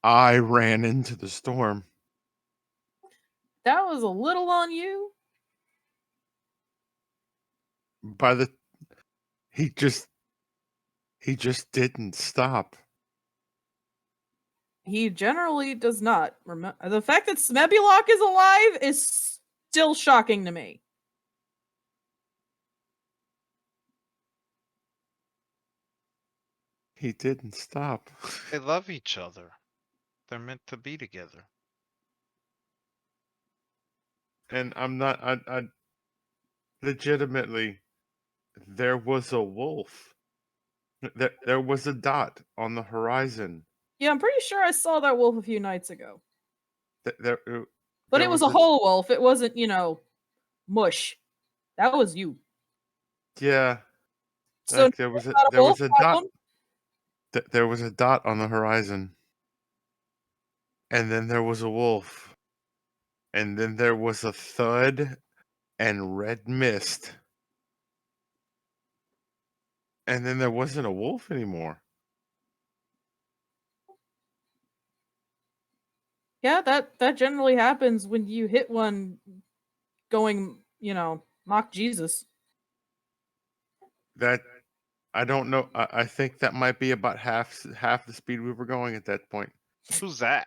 I ran into the storm. That was a little on you. He just didn't stop. He generally does not. The fact that Smebilock is alive is still shocking to me. He didn't stop. They love each other. They're meant to be together. And I'm not. I legitimately. There was a wolf. There was a dot on the horizon. Yeah, I'm pretty sure I saw that wolf a few nights ago. But it was a whole wolf. It wasn't, mush. That was you. Yeah. So Like there was a dot. There was a dot on the horizon. And then there was a wolf. And then there was a thud and red mist. And then there wasn't a wolf anymore. Yeah, that generally happens when you hit one going, mock Jesus. That I don't know. I think that might be about half the speed we were going at that point. Who's that?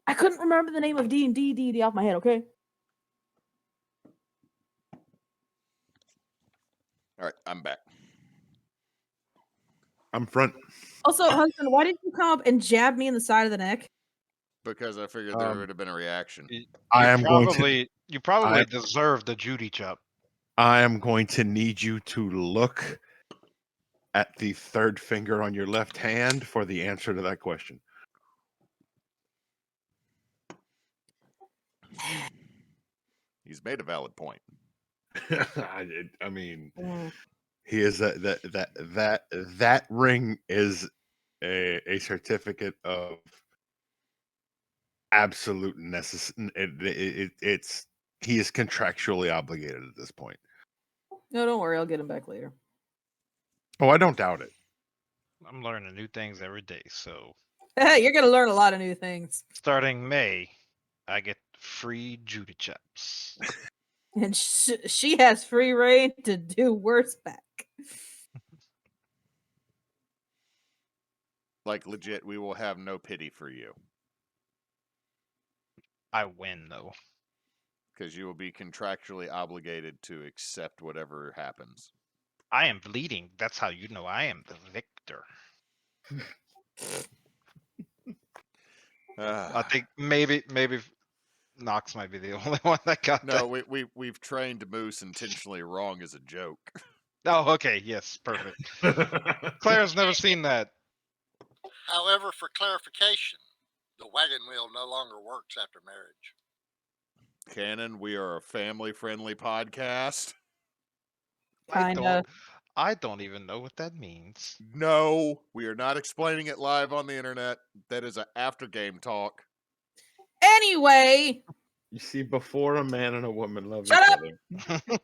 I couldn't remember the name of D&D deity off my head, okay? All right, I'm back. I'm front. Also, husband, why didn't you come up and jab me in the side of the neck? Because I figured there would have been a reaction. You You probably deserve the Judy chop. I am going to need you to look at the third finger on your left hand for the answer to that question. He's made a valid point. I mean, he is that ring is a certificate of absolute necessity. It's he is contractually obligated at this point. No, don't worry. I'll get him back later. Oh, I don't doubt it. I'm learning new things every day. So You're gonna learn a lot of new things. starting May, I get free Judy Chaps. And she has free reign to do worse back. Like, legit, we will have no pity for you. I win though. Because you will be contractually obligated to accept whatever happens. I am bleeding. That's how you know I am the victor. I think maybe Nox might be the only one that got that. No, we've trained Moose intentionally wrong as a joke. Oh, okay. Yes, perfect. Claire's never seen that. However, for clarification, the wagon wheel no longer works after marriage. Cannon, we are a family-friendly podcast. Kinda. I don't even know what that means. No, we are not explaining it live on the internet. That is an after-game talk. Anyway, You see, before a man and a woman love Shut each up! other.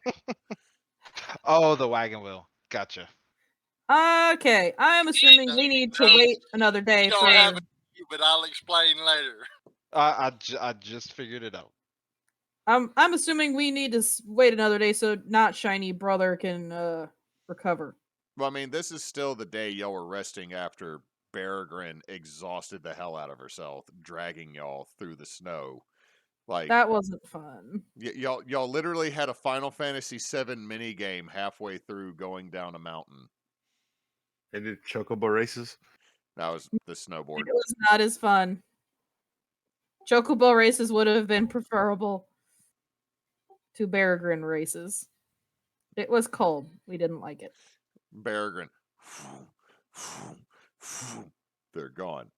Oh, the wagon wheel. Gotcha. okay. I'm assuming we need to wait another day You don't have for. it, but I'll explain later. I just figured it out. I'm assuming we need to wait another day so not shiny brother can recover. Well, I mean, this is still the day y'all were resting after Peregrine exhausted the hell out of herself, dragging y'all through the snow. Like That wasn't fun. y'all literally had a Final Fantasy VII mini game halfway through going down a mountain. They did chocobo races. That was the snowboard. It was not as fun. Chocobo races would have been preferable to Peregrine races. It was cold. We didn't like it. Peregrine. They're gone.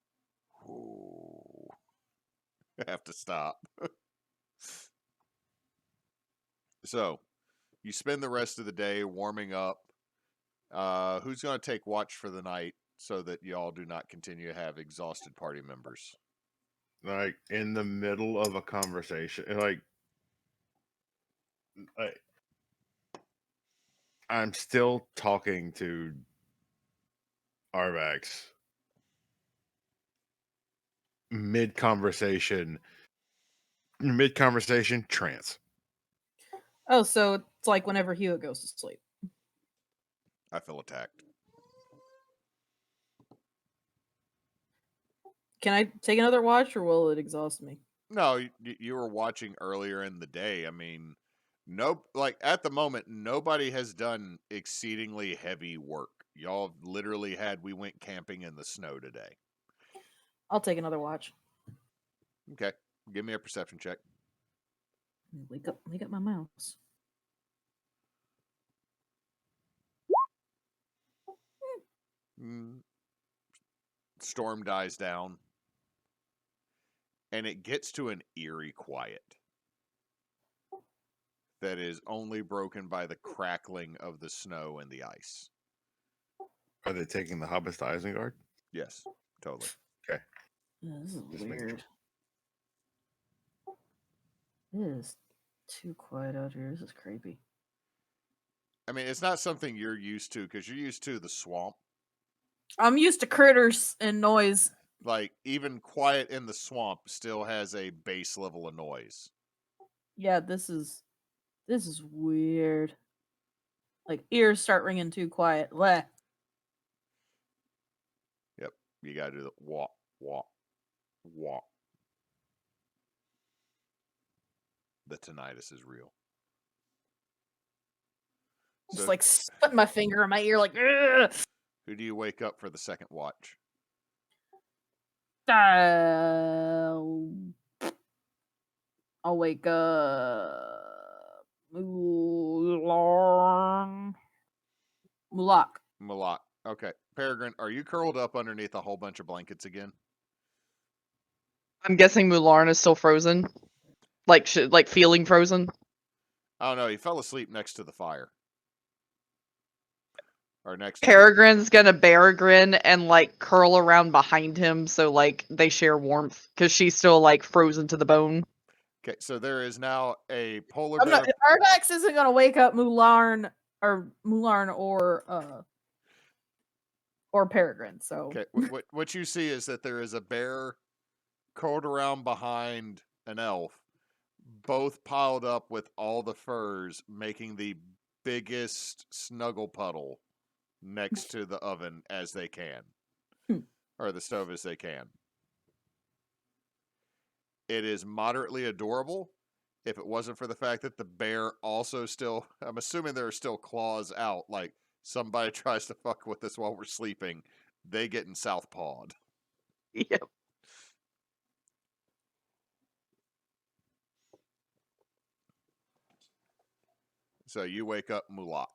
I have to stop. So, you spend the rest of the day warming up. Who's going to take watch for the night so that y'all do not continue to have exhausted party members? Like in the middle of a conversation, like I'm still talking to Arvax mid conversation, trance. Oh, so it's like whenever Hewitt goes to sleep. I feel attacked. Can I take another watch, or will it exhaust me? No, you were watching earlier in the day. I mean, like at the moment, nobody has done exceedingly heavy work. Y'all literally we went camping in the snow today. I'll take another watch. Okay, give me a perception check. Wake up my mouse. Storm dies down, and it gets to an eerie quiet that is only broken by the crackling of the snow and the ice. Are they taking the hobbits to Isengard? Yes, totally. Okay. This is Just making sure. weird. It is too quiet out here. This is creepy. I mean, it's not something you're used to because you're used to the swamp. I'm used to critters and noise. Like, even quiet in the swamp still has a base level of noise. Yeah, this is weird. Like, ears start ringing too quiet. Bleh. Yep, you gotta do the walk, walk, walk. The tinnitus is real. Just like putting my finger in my ear, like. Ugh! Who do you wake up for the second watch? I'll wake up. Mulak. Okay. Peregrine, are you curled up underneath a whole bunch of blankets again? I'm guessing Mularn is still frozen. Like feeling frozen. Oh no, he fell asleep next to the fire. Or next to Peregrine's gonna Peregrine and like curl around behind him so like they share warmth because she's still like frozen to the bone. Okay, so there is now a polar bear. Arvax isn't gonna wake up Mularn Mularn or Peregrine. So Okay, what you see is that there is a bear curled around behind an elf, both piled up with all the furs, making the biggest snuggle puddle next to the oven as they can, or the stove as they can. It is moderately adorable. If it wasn't for the fact that the bear also still, I'm assuming there are still claws out, like somebody tries to fuck with us while we're sleeping, they get in southpawed. Yep. So you wake up Mulak.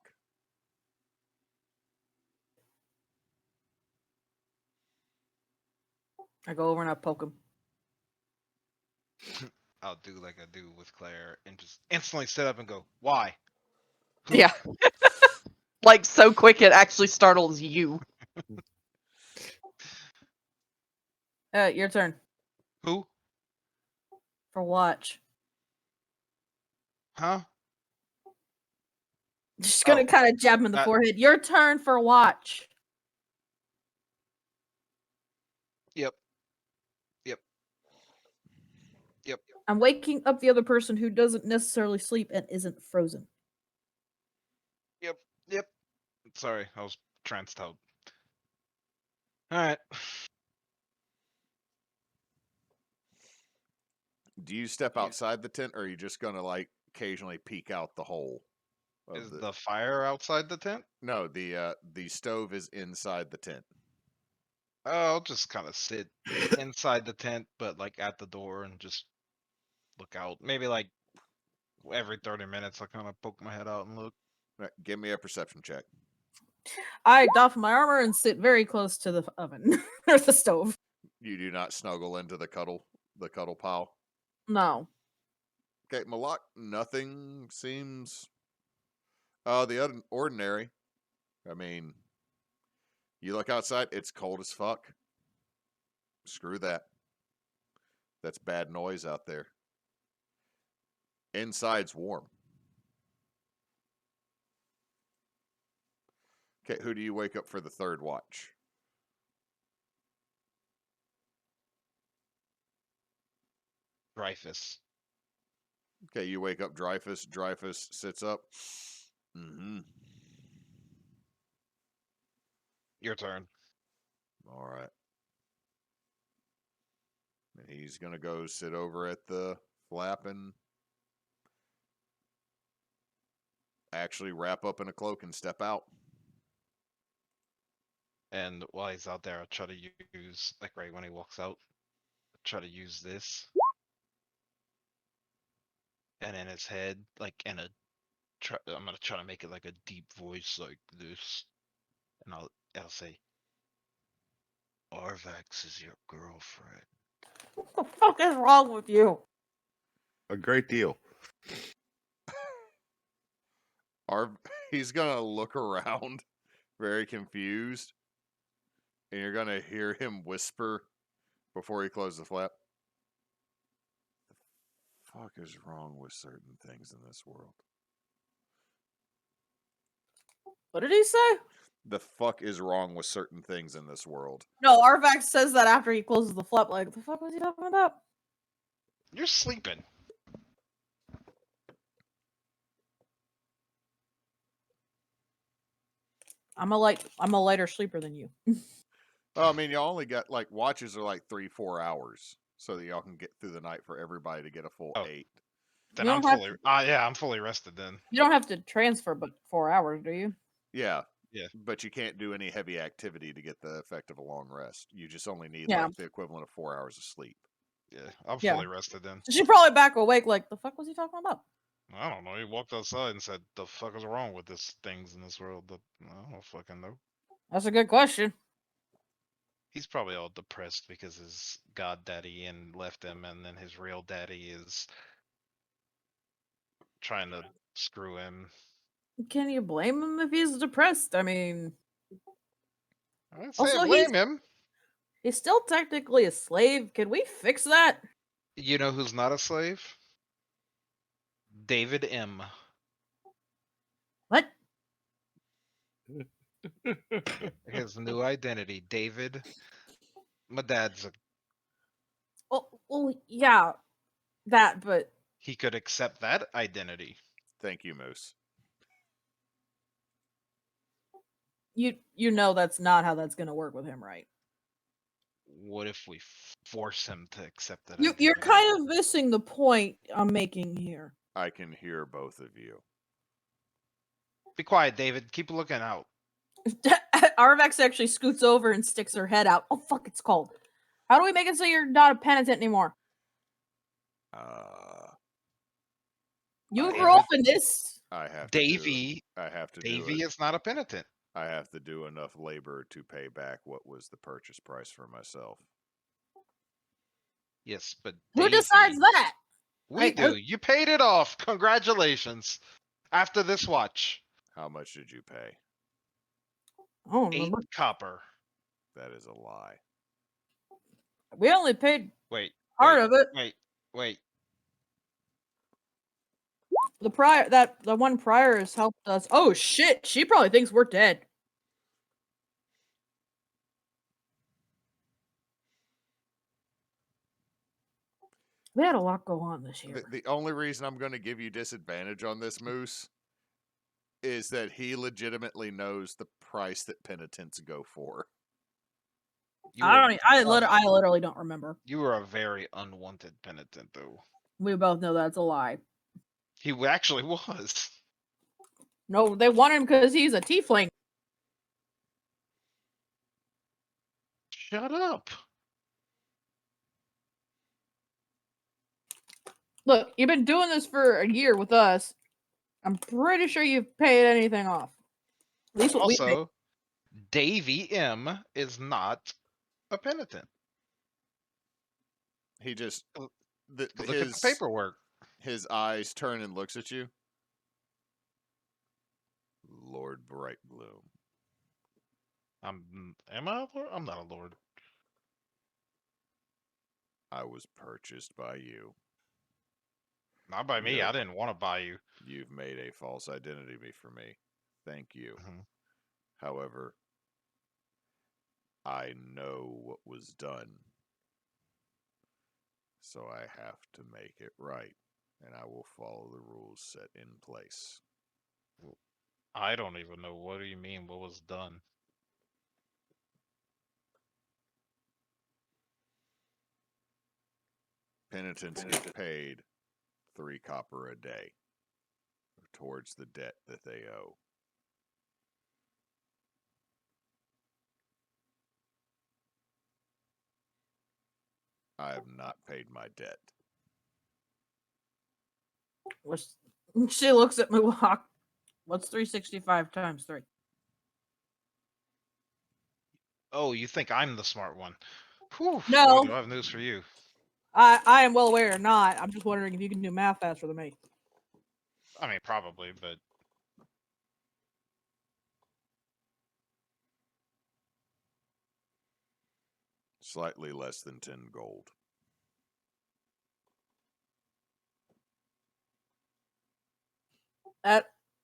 I go over and I poke him. I'll do like I do with Claire and just instantly sit up and go, "Why?" Yeah. Like so quick it actually startles you. Your turn Who? for watch. Huh? Just gonna Oh, kind of jab him in the forehead. Your turn for watch. Yep. Yep. Yep. I'm waking up the other person who doesn't necessarily sleep and isn't frozen. Yep. Yep. Sorry, I was tranced out. Alright. Do you step outside the tent, or are you just gonna like occasionally peek out the hole? Is the fire outside the tent? No, the stove is inside the tent. I'll just kind of sit inside the tent, but like at the door and just look out. Maybe like every 30 minutes, I kind of poke my head out and look. Right, give me a perception check. I doff my armor and sit very close to the oven or the stove. You do not snuggle into the cuddle pile. No. Okay, Malak, nothing seems the ordinary. I mean, you look outside, it's cold as fuck. Screw that. That's bad noise out there. Inside's warm. Okay, who do you wake up for the third watch? Dreyfus. Okay, you wake up Dreyfus. Dreyfus sits up. Mm-hmm. Your turn. All right. And he's going to go sit over at the flap and actually wrap up in a cloak and step out. And while he's out there, I'll try to use, like right when he walks out, I'll try to use this. And in his head, like I'm gonna try to make it like a deep voice like this. And I'll say, Arvax is your girlfriend. What the fuck is wrong with you? A great deal. He's going to look around very confused. And you're going to hear him whisper before he closes the flap. The fuck is wrong with certain things in this world? What did he say? The fuck is wrong with certain things in this world? No, Arvax says that after he closes the flap. Like, the fuck was he talking about? You're sleeping. I'm a lighter sleeper than you. Well, I mean, y'all only got like watches are like 3-4 hours, so that y'all can get through the night for everybody to get a full 8. Then You I'm don't have fully. Yeah, I'm fully rested then. You don't have to transfer but 4 hours, do you? Yeah. Yeah. But you can't do any heavy activity to get the effect of a long rest. You just only need Yeah. like the equivalent of 4 hours of sleep. Yeah, I'm Yeah. fully rested then. So she's probably back awake. Like, the fuck was he talking about? I don't know. He walked outside and said, "The fuck is wrong with this things in this world?" I don't fucking know. That's a good question. He's probably all depressed because his god daddy and left him, and then his real daddy is trying to screw him. Can you blame him if he's depressed? I mean, I didn't say Also, blame him. he's still technically a slave. Can we fix that? You know who's not a slave? David M. What? His new identity, David. My dad's. Well, yeah, that. But He could accept that identity. Thank you, Moose. you know that's not how that's gonna work with him, right? What if we force him to accept that? You're identity? kind of missing the point I'm making here. I can hear both of you. Be quiet, David. Keep looking out. Arvax actually scoots over and sticks her head out. Oh fuck, it's cold. How do we make it so you're not a penitent anymore? You I grew up in this. I have Davy. To I have to Davy do it. is not a penitent. I have to do enough labor to pay back what was the purchase price for myself. Yes, but Who Davy, decides that? We do. You paid it off. Congratulations. After this watch, How much did you pay? I don't 8 remember. copper. That is a lie. We only paid Wait. part of it. Wait. The one prior has helped us. Oh shit, she probably thinks we're dead. We had a lot go on this year. The only reason I'm going to give you disadvantage on this, Moose, is that he legitimately knows the price that penitents go for. I literally don't remember. You were a very unwanted penitent, though. We both know that's a lie. He actually was. No, they want him because he's a tiefling. Shut up. Look, you've been doing this for a year with us. I'm pretty sure you've paid anything off. At least what we paid. Also, Davy M is not a penitent. He just Look at the paperwork. His eyes turn and looks at you. Lord Brightbloom. Am I a lord? I'm not a lord. I was purchased by you. Not by me. I didn't want to buy you. You've made a false identity for me. Thank you. Mm-hmm. However, I know what was done. So I have to make it right. And I will follow the rules set in place. I don't even know. What do you mean? What was done? Penitents get paid 3 copper a day towards the debt that they owe. I have not paid my debt. She looks at me. What's 365 times 3? Oh, you think I'm the smart one? Whew, No. boy, do I have news for you. I am well aware or not. I'm just wondering if you can do math faster than me. I mean, probably, but Slightly less than 10 gold.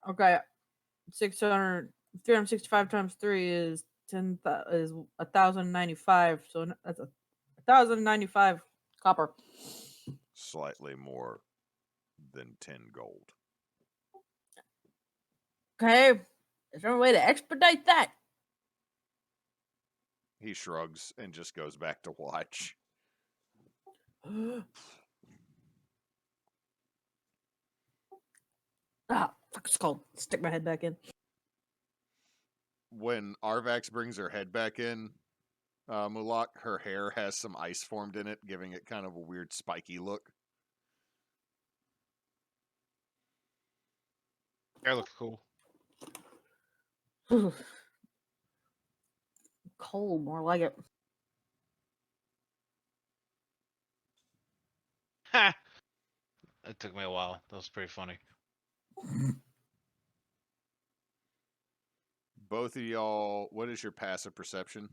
Okay. 365 times 3 is 1,095. So that's 1,095 copper. Slightly more than 10 gold. Okay. Is there a way to expedite that? He shrugs and just goes back to watch. Ah, fuck, it's cold. Stick my head back in. When Arvax brings her head back in, Mulak, her hair has some ice formed in it, giving it kind of a weird spiky look. hair looks cool. Cold, more like it. Ha! It took me a while. That was pretty funny. Both of y'all, what is your passive perception?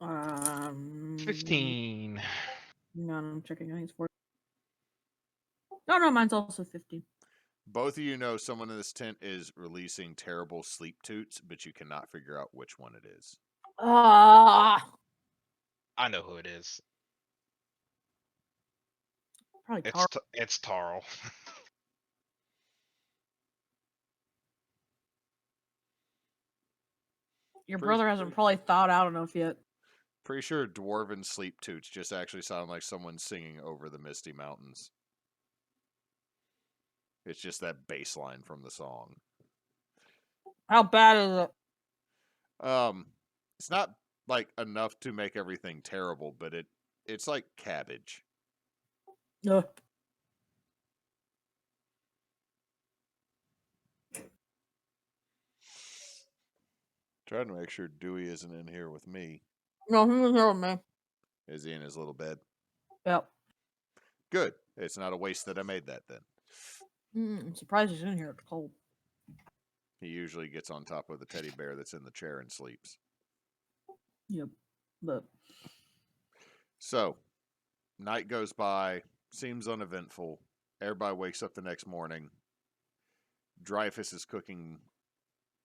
15. No, I'm checking. I think it's 4. No, mine's also 15. Both of you know someone in this tent is releasing terrible sleep toots, but you cannot figure out which one it is. Ah, I know who it is. probably It's Tarl. it's Tarl. Your Pretty- brother hasn't probably thawed out enough yet. Pretty sure dwarven sleep toots just actually sound like someone singing over the misty mountains. It's just that bass line from the song. How bad is it? It's not like enough to make everything terrible, but it's like cabbage. Ugh. Trying to make sure Dewey isn't in here with me. No, he was here with me. Is he in his little bed? Yep. Good. It's not a waste that I made that then. I'm surprised he's in here. It's cold. He usually gets on top of the teddy bear that's in the chair and sleeps. Yep. But So, night goes by, seems uneventful. Everybody wakes up the next morning. Dreyfus is cooking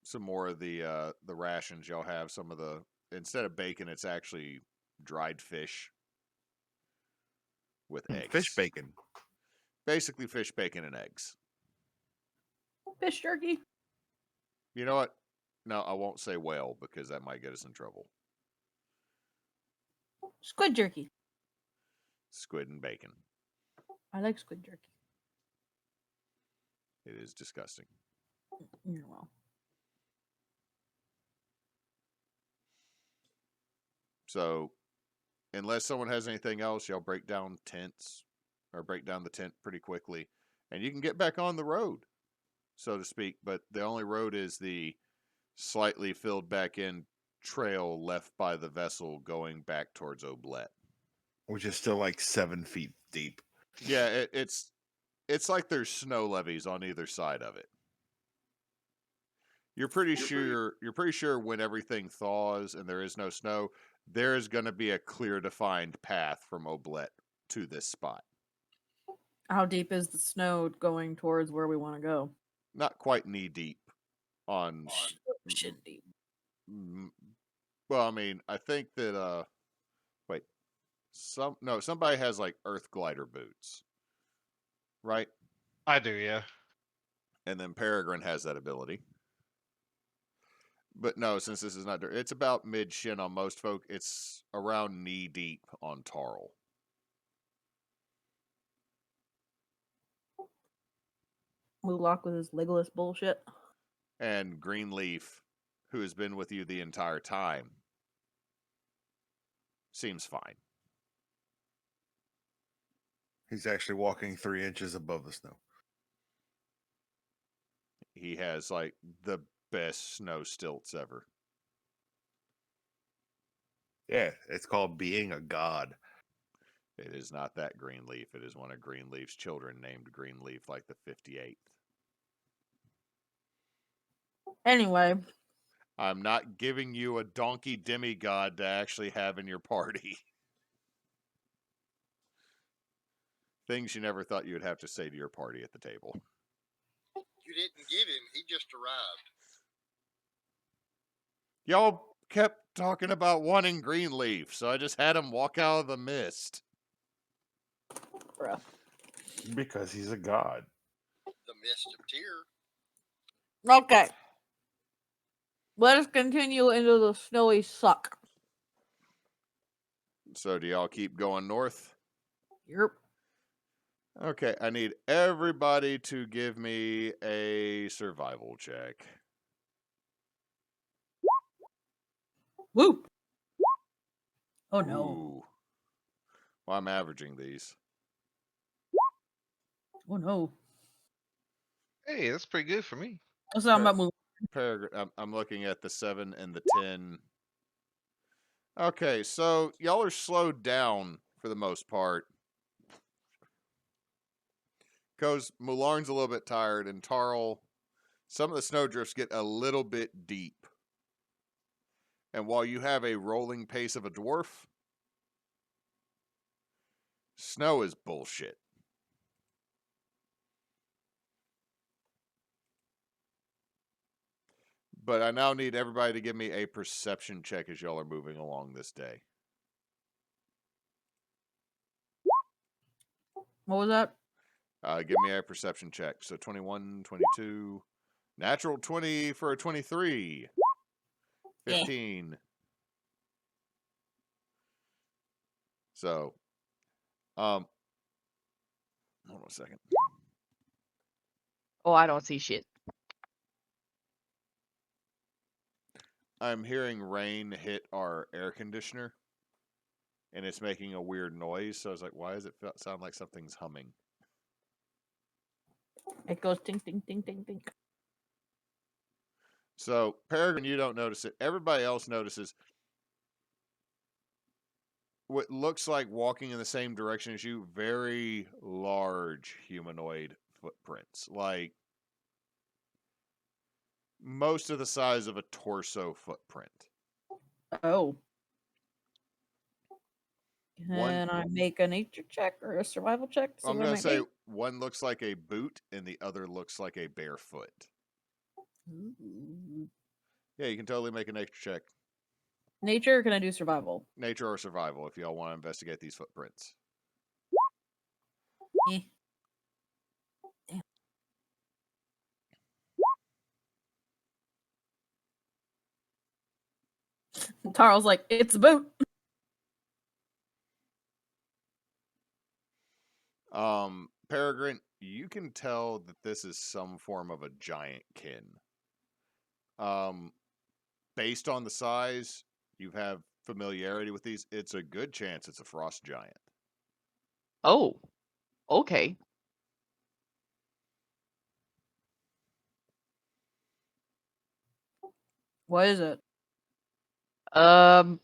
some more of the rations. Y'all have some of the, instead of bacon, it's actually dried fish with eggs. Fish bacon. Basically fish bacon and eggs. fish jerky. You know what? No, I won't say whale because that might get us in trouble. Squid jerky. Squid and bacon. I like squid jerky. It is disgusting. You're well. So, unless someone has anything else, y'all break down tents or break down the tent pretty quickly, and you can get back on the road, so to speak. But the only road is the slightly filled back in trail left by the vessel going back towards Oblet. Which is still like 7 feet deep. Yeah, it's like there's snow levees on either side of it. You're pretty sure when everything thaws and there is no snow, there is going to be a clear defined path from Oblet to this spot. How deep is the snow going towards where we want to go? Not quite knee deep on Shin deep. well, I mean, I think that wait. Somebody has like earth glider boots. Right? I do, yeah. And then Peregrine has that ability. But no, since this is not dirt, it's about mid shin on most folk. It's around knee deep on Tarl. Moloch with his Legolas bullshit. And Greenleaf, who has been with you the entire time, seems fine. He's actually walking 3 inches above the snow. He has like the best snow stilts ever. Yeah, it's called being a god. It is not that Greenleaf. It is one of Greenleaf's children named Greenleaf, like the 58th. Anyway. I'm not giving you a donkey demigod to actually have in your party. Things you never thought you would have to say to your party at the table. You didn't give him. He just arrived. Y'all kept talking about wanting Greenleaf, so I just had him walk out of the mist. Bruh. Because he's a god. The mist of tear. Okay. Let us continue into the snowy suck. So do y'all keep going north? Yep. Okay, I need everybody to give me a survival check. Woo. Oh no. Ooh. Well, I'm averaging these. Oh no. Hey, that's pretty good for me. What's that about moving? Peregrine, I'm looking at the 7 and the 10. Okay, so y'all are slowed down for the most part. Because Mularn's a little bit tired, and Tarl, some of the snowdrifts get a little bit deep. And while you have a rolling pace of a dwarf, snow is bullshit. But I now need everybody to give me a perception check as y'all are moving along this day. What was that? Give me a perception check. So 21, 22, natural 20 for a 23, 15. So, hold on a second. Oh, I don't see shit. I'm hearing rain hit our air conditioner, and it's making a weird noise. So I was like, why does it sound like something's humming? It goes ding, ding, ding, ding, ding. So, Peregrine, you don't notice it. Everybody else notices what looks like walking in the same direction as you, very large humanoid footprints. Like, most of the size of a torso footprint. Oh. One- Can I make a nature check or a survival check? I'm going to say one looks like a boot and the other looks like a barefoot. Ooh. Yeah, you can totally make a nature check. Nature, or can I do survival? Nature or survival if y'all want to investigate these footprints. Eh. Damn. Tarl's like, it's a boot. Peregrine, you can tell that this is some form of a giant kin. Based on the size, you have familiarity with these. It's a good chance it's a frost giant. Oh, okay. What is it? Well,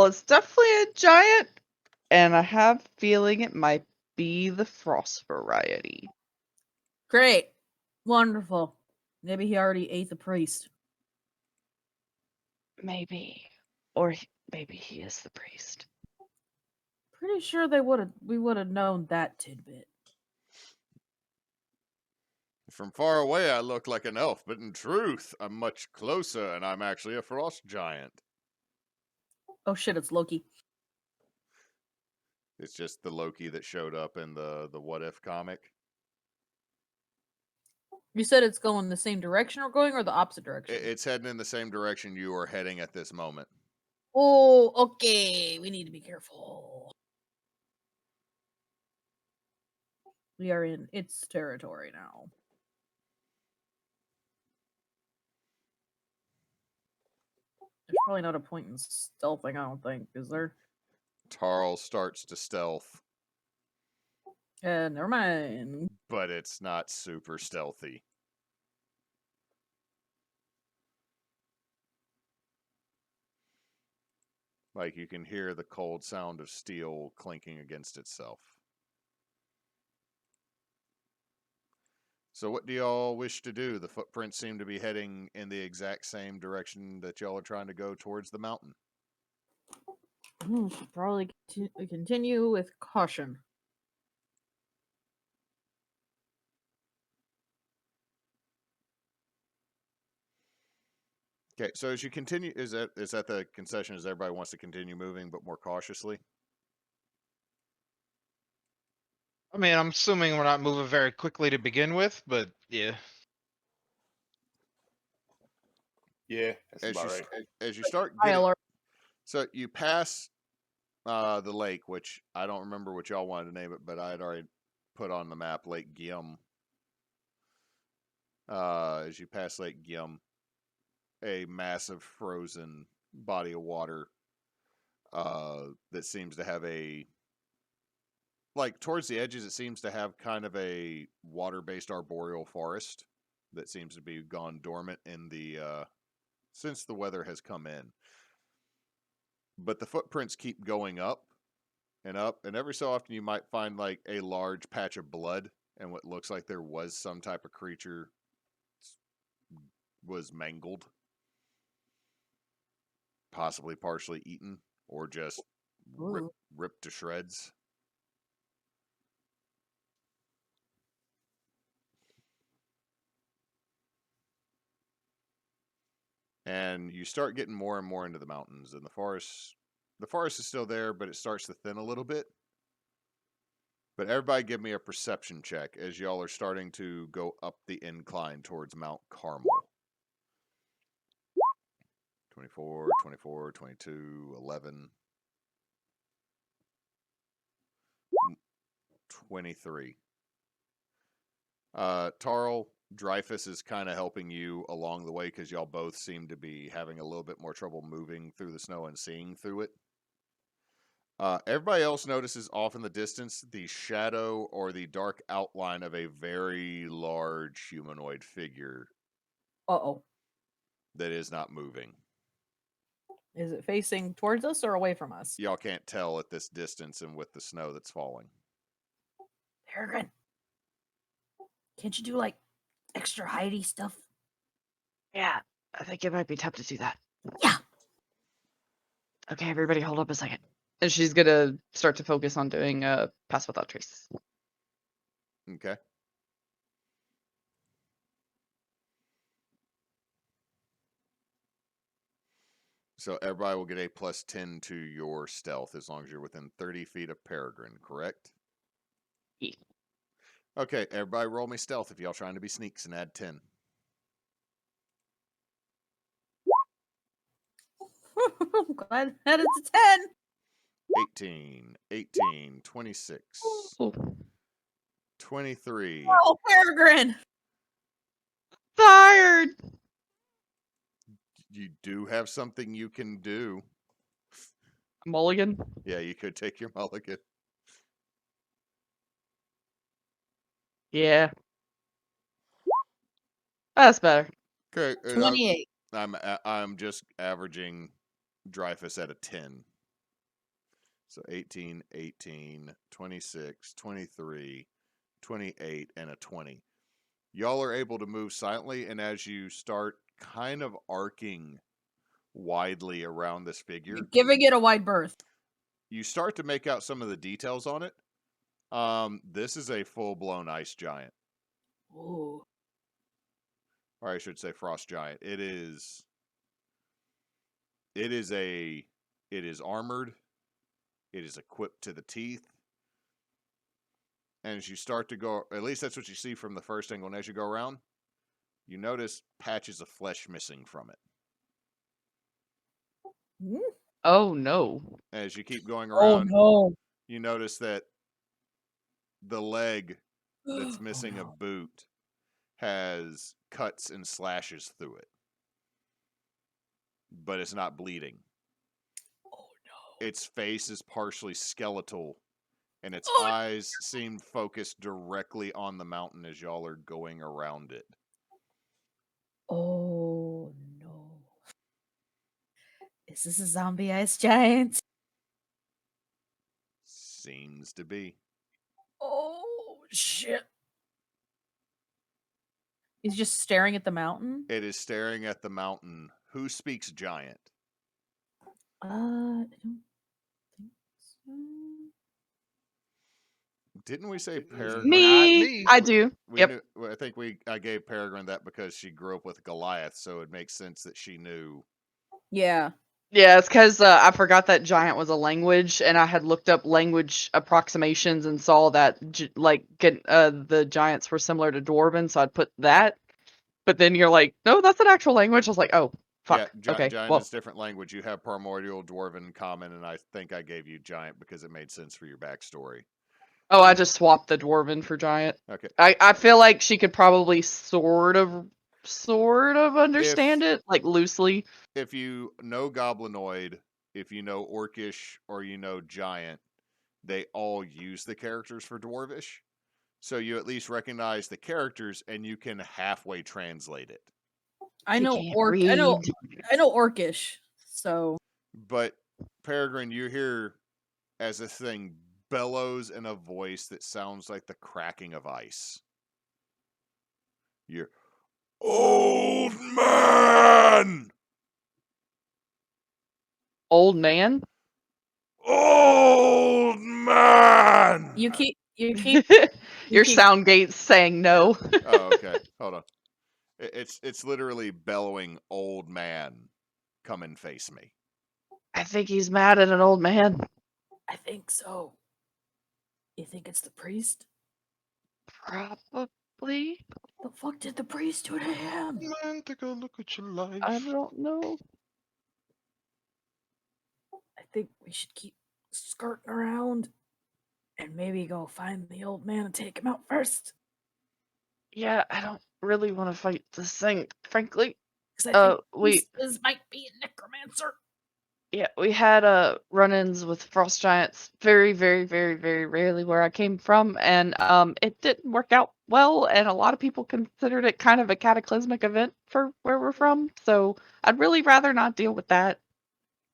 it's definitely a giant, and I have a feeling it might be the frost variety. Great. Wonderful. Maybe he already ate the priest. Maybe. Or maybe he is the priest. Pretty sure we would have known that tidbit. From far away, I look like an elf, but in truth, I'm much closer, and I'm actually a frost giant. Oh shit, it's Loki. It's just the Loki that showed up in the What If comic. You said it's going the same direction we're going, or the opposite direction? It's heading in the same direction you are heading at this moment. Oh, okay. We need to be careful. We are in its territory now. There's probably not a point in stealthing, I don't think, is there? Tarl starts to stealth, Never mind. but it's not super stealthy. Like, you can hear the cold sound of steel clinking against itself. So what do y'all wish to do? The footprints seem to be heading in the exact same direction that y'all are trying to go towards the mountain. Should probably continue with caution. Okay, so as you continue, is that the concession? As everybody wants to continue moving, but more cautiously? I mean, I'm assuming we're not moving very quickly to begin with, but yeah. Yeah, that's As about you right. as you start High getting, alert. so you pass the lake, which I don't remember what y'all wanted to name it, but I had already put on the map Lake Guillaume. As you pass Lake Guillaume, a massive frozen body of water that seems to have towards the edges, it seems to have kind of a water-based arboreal forest that seems to be gone dormant in the since the weather has come in. But the footprints keep going up, and every so often you might find like a large patch of blood and what looks like there was some type of creature was mangled, possibly partially eaten, or just ripped to shreds. and you start getting more and more into the mountains, and the forest is still there, but it starts to thin a little bit. But everybody give me a perception check as y'all are starting to go up the incline towards Mount Carmel. 24, 24, 22, 11, 23. Tarl, Dreyfus is kind of helping you along the way because y'all both seem to be having a little bit more trouble moving through the snow and seeing through it. Everybody else notices off in the distance the shadow or the dark outline of a very large humanoid figure Uh-oh. that is not moving. Is it facing towards us or away from us? Y'all can't tell at this distance and with the snow that's falling. Peregrine. Can't you do, like, extra hidey stuff? Yeah, I think it might be tough to do that. Yeah. Okay, everybody hold up a second. And she's gonna start to focus on doing Pass Without Trace. Okay. So everybody will get a +10 to your stealth as long as you're within 30 feet of Peregrine, correct? Yeah. Okay, everybody roll me stealth if y'all trying to be sneaks and add 10. I'm glad that it's a 10. 18, 18, 26, Oh. 23. Oh, Peregrine. Tired. You do have something you can do. Mulligan. Yeah, you could take your mulligan. Yeah. That's better. Okay, 28. I'm just averaging Dreyfus at a 10. So 18, 18, 26, 23, 28, and a 20. Y'all are able to move silently, and as you start kind of arcing widely around this figure, You're giving it a wide berth. you start to make out some of the details on it. This is a full-blown ice giant. Ooh. Or I should say frost giant. It is armored. It is equipped to the teeth. And as you start to go, at least that's what you see from the first angle, and as you go around, you notice patches of flesh missing from it. Oh no. As you keep going Oh, around, no. you notice that the leg that's missing Oh, a no. boot has cuts and slashes through it. But it's not bleeding. Oh, no. Its face is partially skeletal, and its Oh. eyes seem focused directly on the mountain as y'all are going around it. Oh, no. Is this a zombie ice giant? Seems to be. Oh, shit. He's just staring at the mountain? It is staring at the mountain. Who speaks giant? I don't think so. Didn't we say Peregrine? Me. I do. Yep. I think I gave Peregrine that because she grew up with Goliath, so it makes sense that she knew. Yeah. Yeah, it's because I forgot that giant was a language, and I had looked up language approximations and saw that the giants were similar to Dwarven, so I'd put that. But then you're like, no, that's an actual language. I was like, oh, fuck. Yeah, Okay, giant well, is different language. You have Primordial, Dwarven, Common, and I think I gave you giant because it made sense for your backstory. oh, I just swapped the Dwarven for giant. Okay. I feel like she could probably sort of understand it, like loosely. If you know Goblinoid, if you know Orcish, or you know Giant, they all use the characters for Dwarvish. So you at least recognize the characters and you can halfway translate it. I She know can't I know read. Orcish. So But Peregrine, you hear as this thing bellows in a voice that sounds like the cracking of ice. You're old man! Old man? Old man! you keep Your sound gate's saying no. Oh, okay. Hold on. It's literally bellowing, "Old man, come and face me." I think he's mad at an old man. I think so. You think it's the priest? Probably. The fuck did the priest do to him? Man, take a look at your life. I don't know. I think we should keep skirting around and maybe go find the old man and take him out first. Yeah, I don't really want to fight this thing, frankly. Because I think we this might be a necromancer. Yeah, we had run-ins with frost giants very, very, very, very rarely where I came from, and it didn't work out well, and a lot of people considered it kind of a cataclysmic event for where we're from. So I'd really rather not deal with that.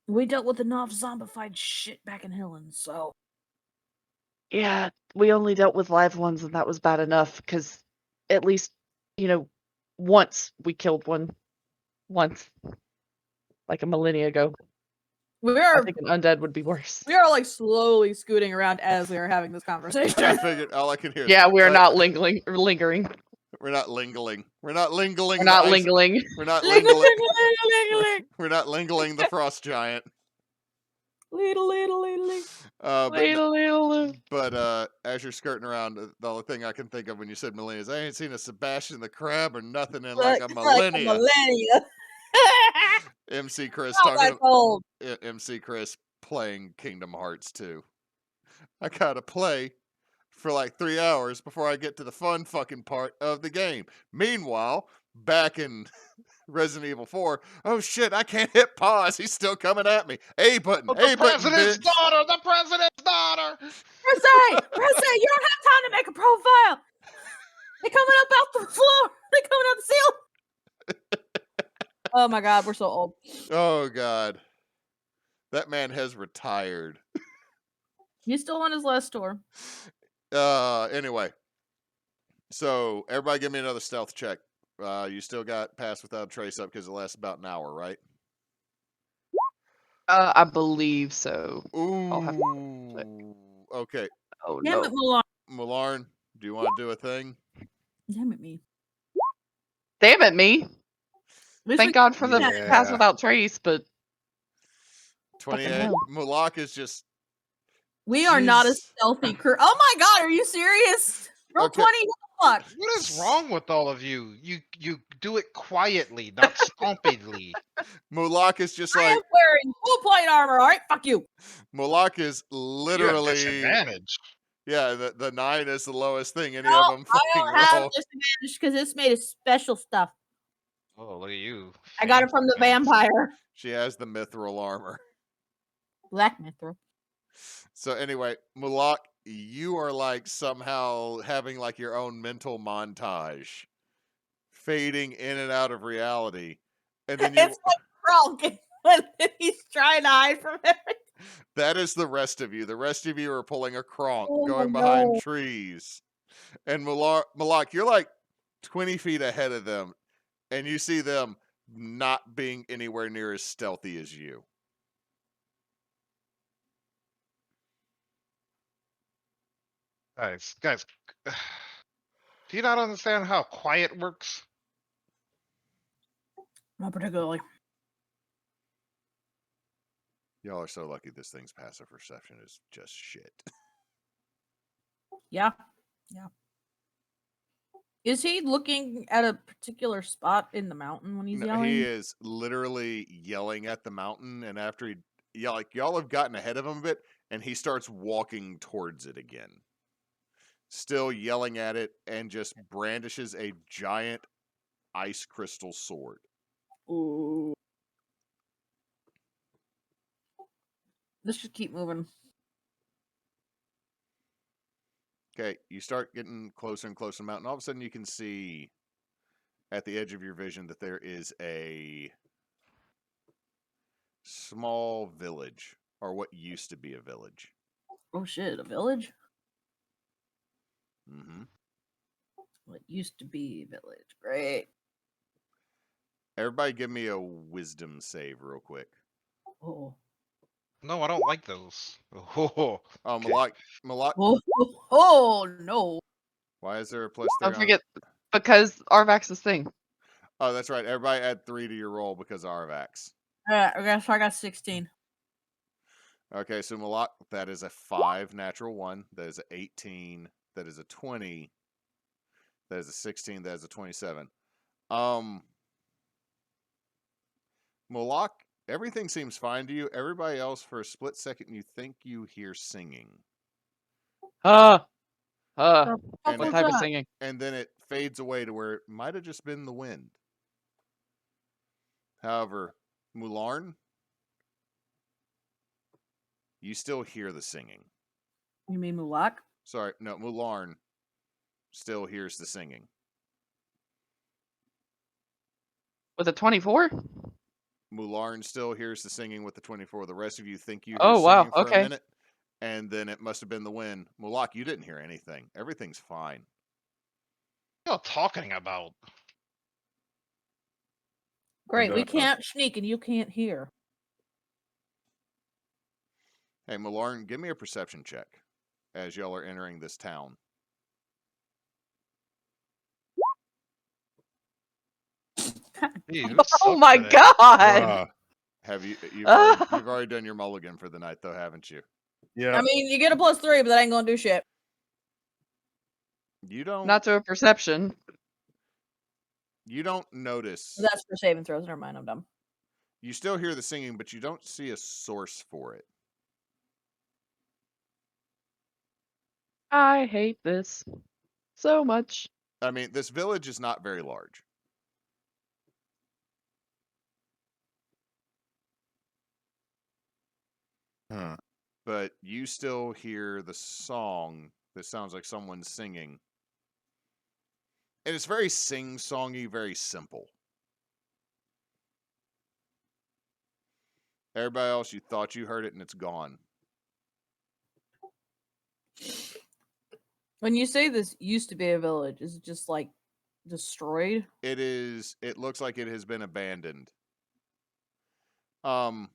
We dealt with enough zombified shit back in Hillen, so Yeah, we only dealt with live ones, and that was bad enough because at least, once we killed one. Once. Like a millennia ago. I we're think an undead would be worse. we are like slowly scooting around as we are having this conversation. I figured all I can hear. Yeah, we're like, not lingering. We're not lingling. We're not lingling. We're not the ice- lingling. We're not Ling, lingling. ling, ling, ling, ling. We're not lingling the frost giant. Little, little, little. But as you're skirting around, the only thing I can think of when you said millennia is I ain't seen a Sebastian the Crab or nothing in like a millennia. MC Chris Not talking. that old. MC Chris playing Kingdom Hearts 2. I gotta play for like 3 hours before I get to the fun fucking part of the game. Meanwhile, back in Resident Evil 4, oh shit, I can't hit pause. He's still coming at me. A button, But A the button, president's bitch. daughter! The president's daughter! Rosé, you don't have time to make a profile. They're coming up out the floor. They're coming out the ceiling. Oh my god, we're so old. Oh god. That man has retired. He's still on his last tour. Anyway. So everybody give me another stealth check. You still got pass without trace up because it lasts about an hour, right? I believe so. Ooh. I'll have to check. Okay. Oh Damn no. it, Mulan. Mularn, do you want to do a thing? Damn it, me. Damn it, me. At least Thank we- God for the Yeah. pass without trace, but 28. hell. Mulak is just We are not a Jeez. stealthy crew. Oh my god, are you serious? Roll Okay. 20 fuck. What is wrong with all of you? You do it quietly, not stompedly. Mulak is just I am like wearing full plate armor, alright? Fuck you. Mulak is You're at literally disadvantage. yeah, the 9 is the lowest thing any No, of them I fucking don't have roll. disadvantage because it's made of special stuff. Oh, look at you. I got it from the fancy. vampire. She has the mithril armor. Black Mithril. So anyway, Mulak, you are like somehow having like your own mental montage, fading in and out of reality, and then you It's like Kronk when he's trying to hide from everything. that is the rest of you. The rest of you are pulling a cronk, Oh, going behind no. trees. And Malak, you're like 20 feet ahead of them, and you see them not being anywhere near as stealthy as you. Guys, do you not understand how quiet works? Not particularly. Y'all are so lucky this thing's passive perception is just shit. Yeah. Yeah. Is he looking at a particular spot in the mountain when he's No, yelling? he is literally yelling at the mountain, and after y'all have gotten ahead of him a bit, and he starts walking towards it again. Still yelling at it, and just brandishes a giant ice crystal sword. Ooh. Let's just keep moving. Okay, you start getting closer and closer to the mountain. All of a sudden, you can see at the edge of your vision that there is a small village, or what used to be a village. Oh shit, a village? Mm-hmm. What used to be a village. Great. Everybody give me a wisdom save real quick. Oh. No, I don't like those. Oh, Oh, okay. Malak, Oh no. why is there a +3 don't on forget because Arvax's thing. Oh, that's right. Everybody add 3 to your roll because of Arvax. Okay, so I got 16. Okay, so Malak, that is a 5 natural 1. That is an 18. That is a 20. That is a 16. That is a 27. Malak, everything seems fine to you. Everybody else, for a split second, you think you hear singing. The And fuck What was type of that? singing? And then it fades away to where it might have just been the wind. However, Mularn, you still hear the singing. You mean Mulak? Sorry, no, Mularn still hears the singing. With a 24? Mularn still hears the singing with the 24. The rest of you think you hear Oh, wow, singing for a okay. minute, and then it must have been the wind. Mulak, you didn't hear anything. Everything's fine. What are you talking about? Great, we And, can't sneak and you can't hear. Hey, Mularn, give me a perception check as y'all are entering this town. Hey, who Oh sucked my today? god! Have you? You've Ah. already done your mulligan for the night, though, haven't you? Yeah. I mean, you get a +3, but that ain't gonna do shit. You don't. Not to a perception. You don't notice. That's for saving throws. Never mind, I'm dumb. You still hear the singing, but you don't see a source for it. I hate this so much. I mean, this village is not very large. Huh. But you still hear the song that sounds like someone's singing. And it's very sing-songy, very simple. Everybody else, you thought you heard it and it's gone. When you say this used to be a village, is it just like destroyed? It looks like it has been abandoned. What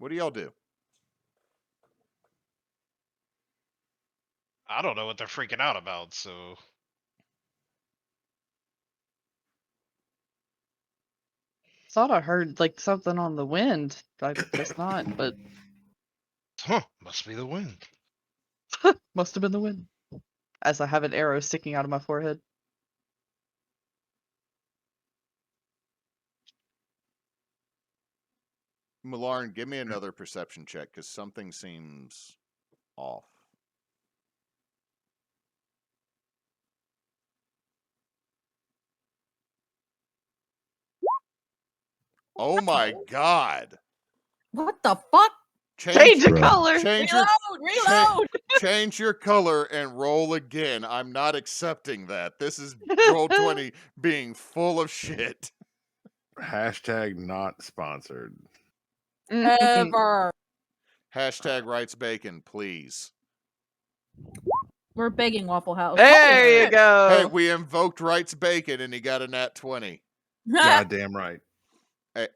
do y'all do? I don't know what they're freaking out about, so Thought I heard like something on the wind. I guess not, but must be the wind. must have been the wind. As I have an arrow sticking out of my forehead. Mularn, give me another perception check because something seems off. Oh my god! What the fuck? Change the Bro. color! Change Reload! change your color and roll again. I'm not accepting that. This is roll 20 being full of shit. Hashtag not sponsored. Ever. Hashtag rights bacon, please. We're begging Waffle House. There Holy you shit. go. Hey, we invoked rights bacon and he got a nat 20. Goddamn right. Hey,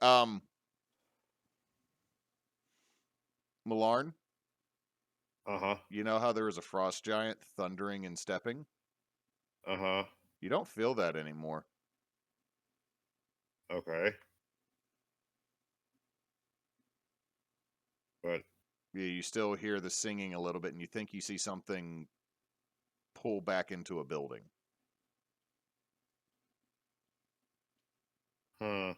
Mularn, Uh-huh. you know how there was a frost giant thundering and stepping? Uh-huh. You don't feel that anymore. Okay. But Yeah, you still hear the singing a little bit and you think you see something pull back into a building. huh.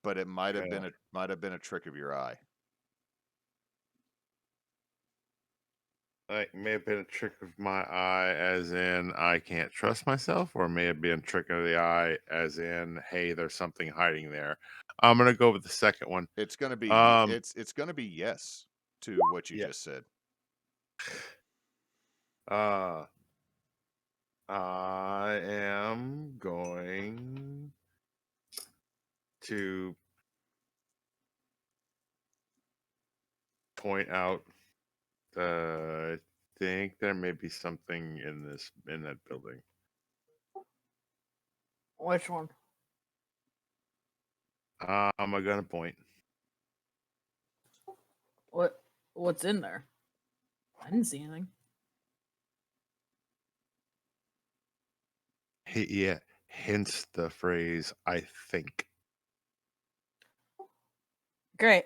But it might have Okay. been a trick of your eye. It may have been a trick of my eye, as in I can't trust myself, or it may have been a trick of the eye, as in, hey, there's something hiding there. I'm gonna go with the second one. It's gonna be it's gonna be yes to what you Yeah. just said. I am going to point out. I think there may be something in that building. Which one? I'm gonna point. What's in there? I didn't see anything. Yeah. Hence the phrase, I think. Great.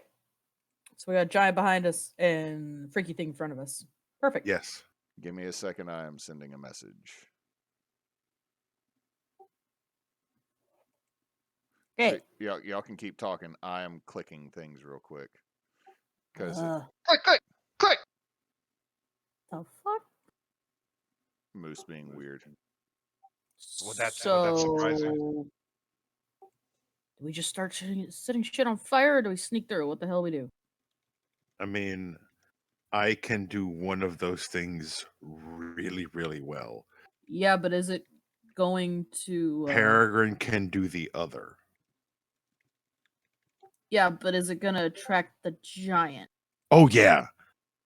So we got a giant behind us and freaky thing in front of us. Perfect. Yes. Give me a second. I am sending a message. Okay. So y'all can keep talking. I am clicking things real quick. Because Click, click, click. the fuck? Moose being weird. Would that surprise you? Do we just start setting shit on fire, or do we sneak through? What the hell we do? I mean, I can do one of those things really, really well. Yeah, but is it going to... Peregrine can do the other. Yeah, but is it going to attract the giant? Oh, yeah.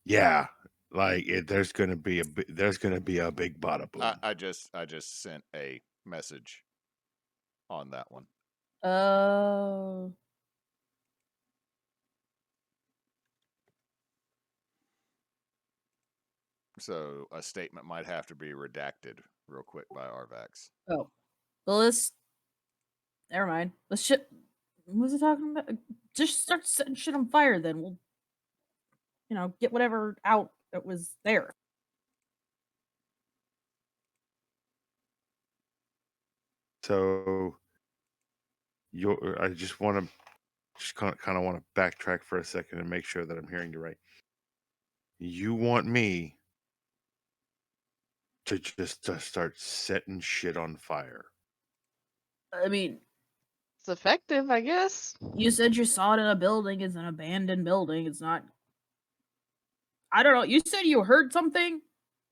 Yeah. Like, there's going to be a big bada boom. I just sent a message on that one. So a statement might have to be redacted real quick by Arvax. Oh. Well, let's... Never mind. Let's shit... What was it talking about? Just start setting shit on fire, then. We'll, get whatever out that was there. So, I just want to kind of want to backtrack for a second and make sure that I'm hearing you right. You want me to just start setting shit on fire? I mean, It's effective, I guess. you said you saw it in a building. It's an abandoned building. It's not... I don't know. You said you heard something?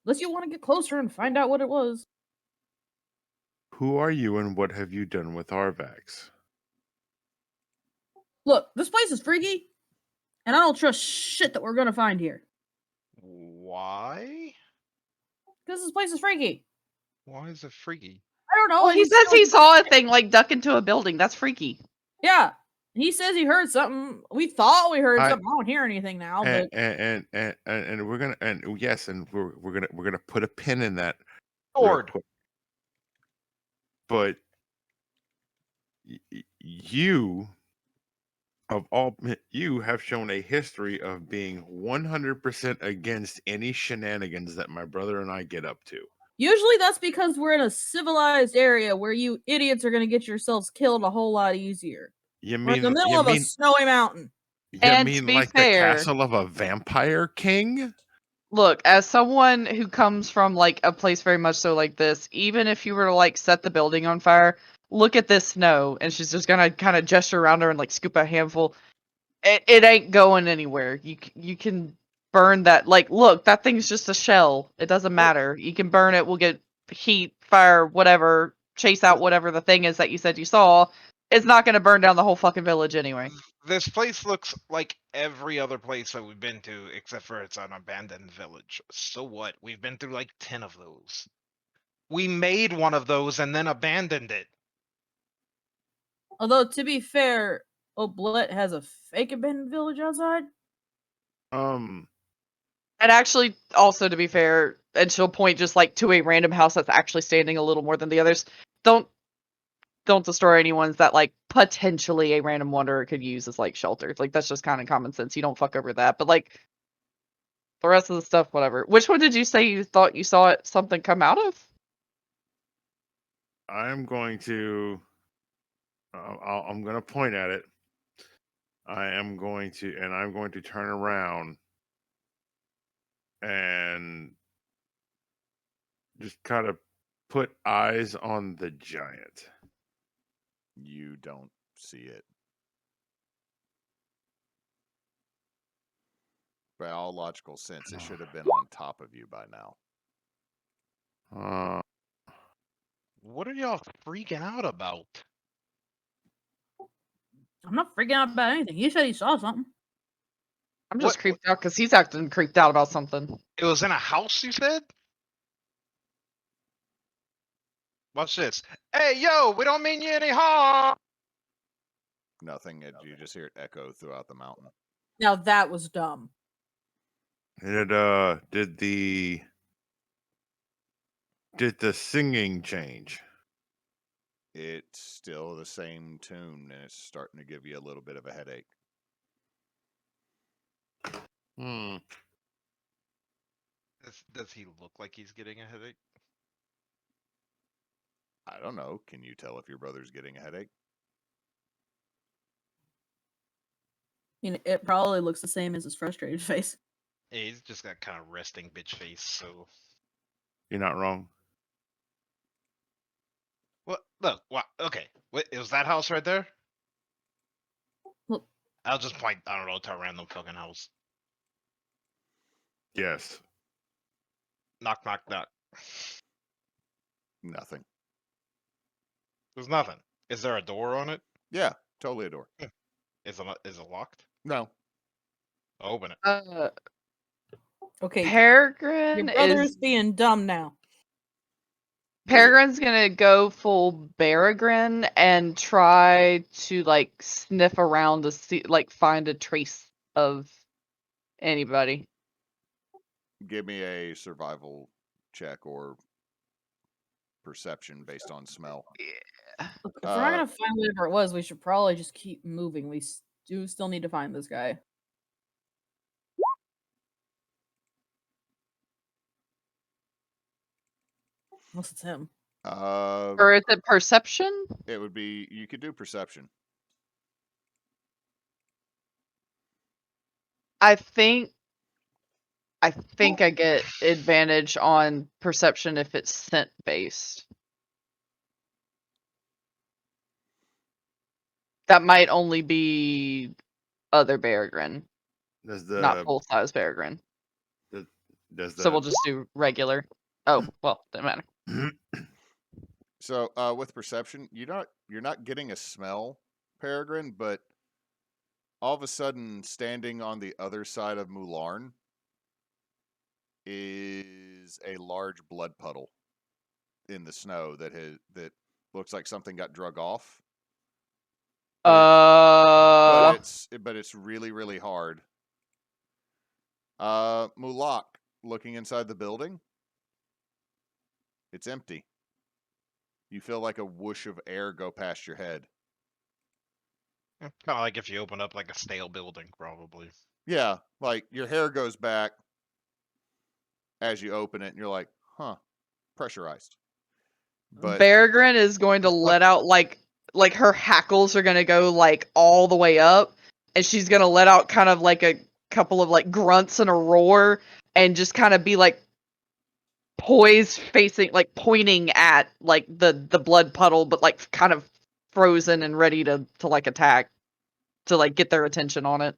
Unless you want to get closer and find out what it was. Who are you and what have you done with Arvax? Look, this place is freaky, and I don't trust shit that we're gonna find here. Why? Because this place is freaky. Why is it freaky? I don't know. Well, and he says still- he saw a thing like duck into a building. That's freaky. Yeah. He says he heard something. We thought we heard I- something. I don't hear anything now, but And we're gonna we're gonna put a pin in that real Lord. quick. But you have shown a history of being 100% against any shenanigans that my brother and I get up to. usually that's because we're in a civilized area where you idiots are gonna get yourselves killed a whole lot easier. We're in the middle of a snowy mountain. And to be like fair- the castle of a vampire king? Look, as someone who comes from like a place very much so like this, even if you were to like set the building on fire, look at this snow, and she's just gonna kind of gesture around her and like scoop a handful. It ain't going anywhere. You can burn that. Like, look, that thing's just a shell. It doesn't matter. You can burn it. We'll get heat, fire, whatever. Chase out whatever the thing is that you said you saw. It's not gonna burn down the whole fucking village anyway. This place looks like every other place that we've been to, except for it's an abandoned village. So what? We've been through like 10 of those. We made one of those and then abandoned it. Although, to be fair, Oblet has a fake abandoned village outside. Um, And actually, also to be fair, and she'll point just like to a random house that's actually standing a little more than the others. Don't destroy any ones that like potentially a random wanderer could use as like shelters. Like that's just kind of common sense. You don't fuck over that. But like the rest of the stuff, whatever. Which one did you say you thought you saw something come out of? I'm going to I'm going to point at it. I'm going to turn around and just kind of put eyes on the giant. You don't see it. By all logical sense, it should have been on top of you by now. What are y'all freaking out about? I'm not freaking out about anything. He said he saw something. I'm just What- creeped out because he's acting creeped out about something. It was in a house, you said? Watch this. Hey, yo, we don't mean you any harm. Nothing. You just hear it echo throughout the mountain. Now that was dumb. Did the singing change? It's still the same tune, and it's starting to give you a little bit of a headache. Does he look like he's getting a headache? I don't know. Can you tell if your brother's getting a headache? I mean, it probably looks the same as his frustrated face. Yeah, he's just got kind of resting bitch face. So You're not wrong. what? Look, what? Okay, wait, it was that house right there. Look, I'll just point. I don't know, to a random fucking house. Yes. Knock, knock, knock. Nothing. There's nothing. Is there a door on it? Yeah, totally a door. Is it locked? No. I'll open it. okay, Peregrine your brother is is being dumb now. Peregrine's gonna go full Peregrine and try to like sniff around to see, like, find a trace of anybody. Give me a survival check or perception based on smell. Look, if we're not gonna find whatever it was, we should probably just keep moving. We do still need to find this guy. Unless it's him. Or is it perception? It would be, you could do perception. I think I get advantage on perception if it's scent based. That might only be other Peregrine, Does not the full size Peregrine. does So we'll the just do regular. Oh, well, doesn't matter. So with perception, you're not getting a smell, Peregrine, but all of a sudden, standing on the other side of Mularn is a large blood puddle in the snow that looks like something got drug off. But it's really, really hard. Mulak, looking inside the building, it's empty. You feel like a whoosh of air go past your head. Kind of like if you open up like a stale building, probably. Yeah, like your hair goes back as you open it, and you're like, huh, pressurized. But Peregrine is going to let out like her hackles are gonna go like all the way up, and she's gonna let out kind of like a couple of like grunts and a roar, and just kind of be like poised, facing, like pointing at like the blood puddle, but like kind of frozen and ready to like attack, to like get their attention on it.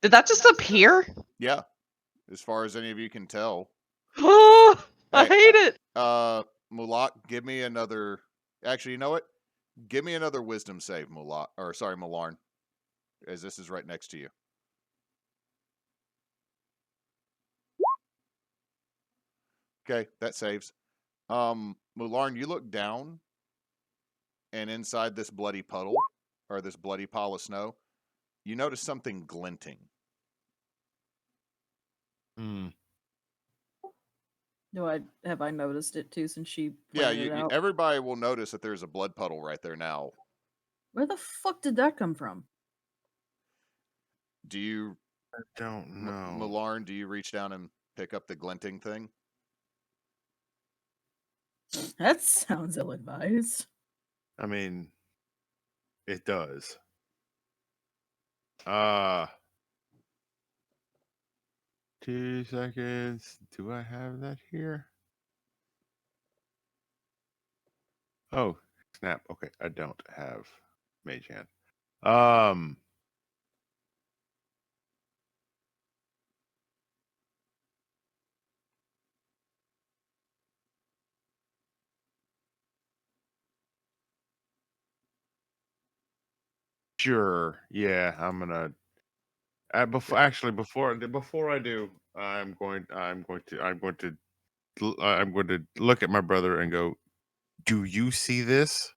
Did that just appear? yeah, as far as any of you can tell. I Hey, hate it. Mulak, give me another. Actually, you know what? Give me another wisdom save, Mulak. Or sorry, Mularn, as this is right next to you. Okay, that saves. Mularn, you look down, and inside this bloody puddle, or this bloody pile of snow, you notice something glinting. Have I noticed it too since she Yeah, pointed it out? everybody will notice that there's a blood puddle right there now. Where the fuck did that come from? Do you, I don't know. Mularn, do you reach down and pick up the glinting thing? That sounds ill-advised. I mean, it does. 2 seconds. Do I have that here? Oh, snap. Okay, I don't have Mage Hand. Sure. Yeah, I'm gonna. Before I do, I'm going to look at my brother and go, "Do you see this?"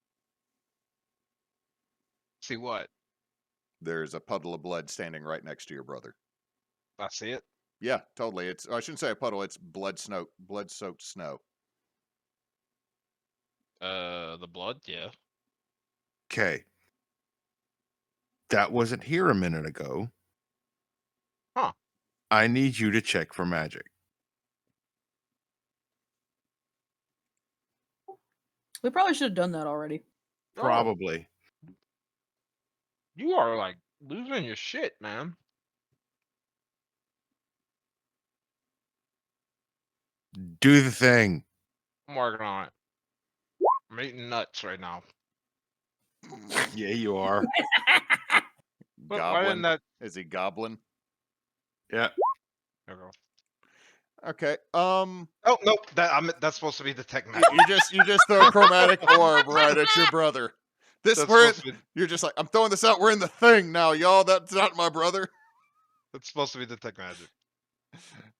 See what? There's a puddle of blood standing right next to your brother. I see it. Yeah, totally. I shouldn't say a puddle. It's blood-soaked snow. The blood, yeah. Okay. That wasn't here a minute ago. Huh. I need you to check for magic. We probably should have done that already. Oh, Probably. you are like losing your shit, man. Do the thing. I'm working on it. I'm eating nuts right now. Yeah, you are. But why didn't Goblin? that? Is he goblin? Yeah. There we go. Okay. Oh nope, that's supposed to be detect magic. You just throw chromatic orb right at your brother. This That's we're in, supposed to be you're just like, I'm throwing this out. We're in the thing now, y'all. That's not my brother. that's supposed to be detect magic.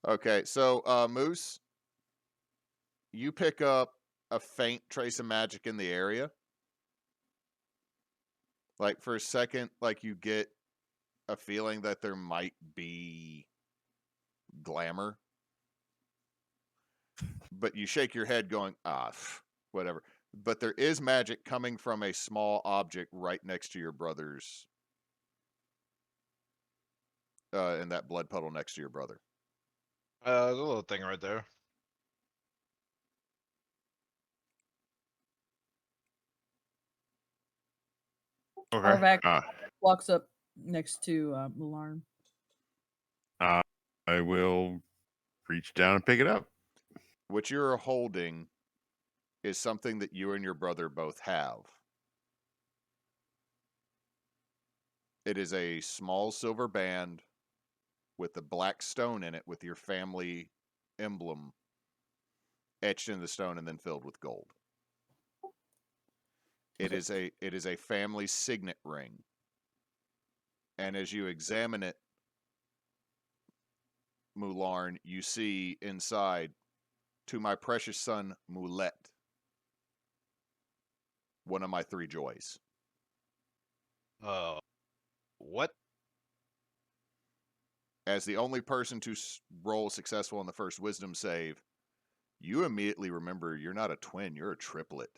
Okay, so Moose, you pick up a faint trace of magic in the area. Like for a second, like you get a feeling that there might be glamour. But you shake your head going, whatever. But there is magic coming from a small object right next to your brother's, in that blood puddle next to your brother. The little thing right there. Okay. Arvax walks up next to Mularn. I will reach down and pick it up. What you're holding is something that you and your brother both have. It is a small silver band with a black stone in it with your family emblem etched in the stone and then filled with gold. It is a family signet ring. And as you examine it, Mularn, you see inside, to my precious son Mulet, one of my 3 joys. What? As the only person to roll successful on the first wisdom save, you immediately remember you're not a twin, you're a triplet,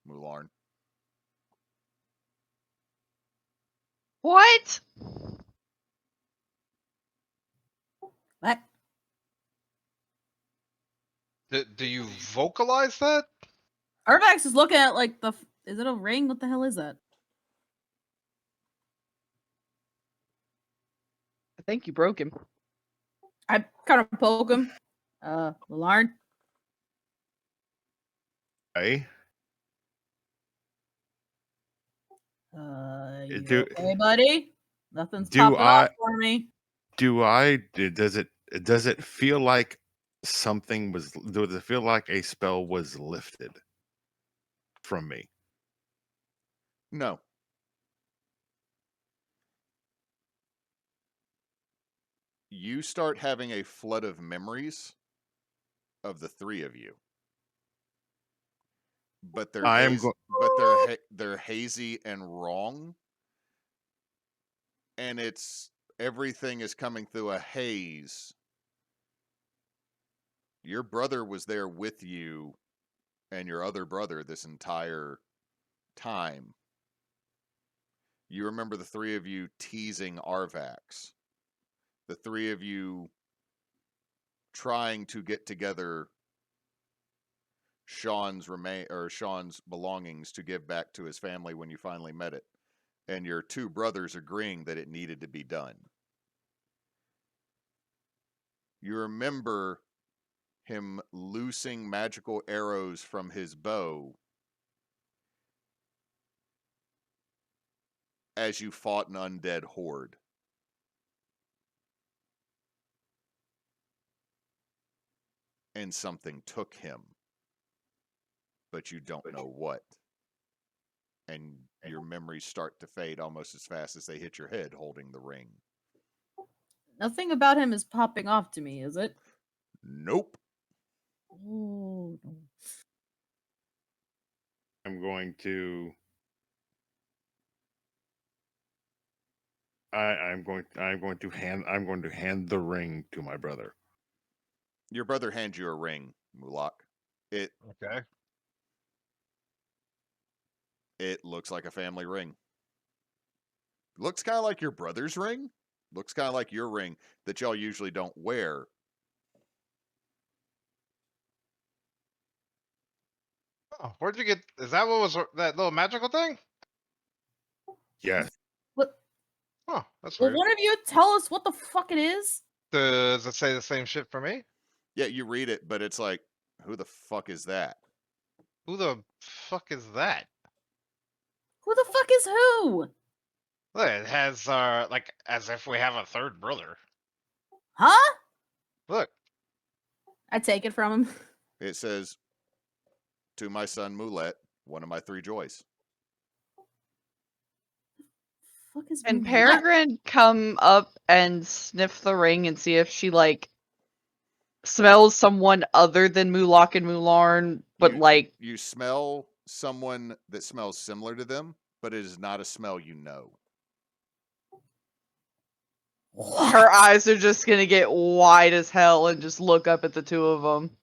Mularn. What? What? Do you vocalize that? Arvax is looking at like the. Is it a ring? What the hell is that? I think you broke him. I kind of poke him. Mularn. Okay. You Do- okay, buddy? Nothing's do popping I- off for me. Does it feel like something was, does it feel like a spell was lifted from me? No. You start having a flood of memories of the 3 of you. But they're they're hazy and wrong. And it's everything is coming through a haze. Your brother was there with you and your other brother this entire time. You remember the 3 of you teasing Arvax. The 3 of you trying to get together Sean's belongings to give back to his family when you finally met it. And your 2 brothers agreeing that it needed to be done. You remember him loosing magical arrows from his bow as you fought an undead horde. And something took him, but you don't know what. And your memories start to fade almost as fast as they hit your head holding the ring. Nothing about him is popping off to me, is it? Nope. Oh, no. I'm going to I'm going to hand the ring to my brother. Your brother hands you a ring, Mulak. Okay. It looks like a family ring. Looks kind of like your brother's ring. Looks kind of like your ring that y'all usually don't wear. Oh, where'd you get? Is that what was that little magical thing? Yes. What? Oh, that's Well, weird. one of you tell us what the fuck it is. Does it say the same shit for me? Yeah, you read it, but it's like, who the fuck is that? Who the fuck is that? Who the fuck is who? Look, it has like as if we have a third brother. Huh? Look, I take it from him. It says, to my son Mulet, one of my 3 joys. Fuck is And Mulet? Peregrine come up and sniff the ring and see if she like smells someone other than Mulak and Mularn, but like You smell someone that smells similar to them, but it is not a smell you know. her eyes are just gonna get wide as hell and just look up at the 2 of them.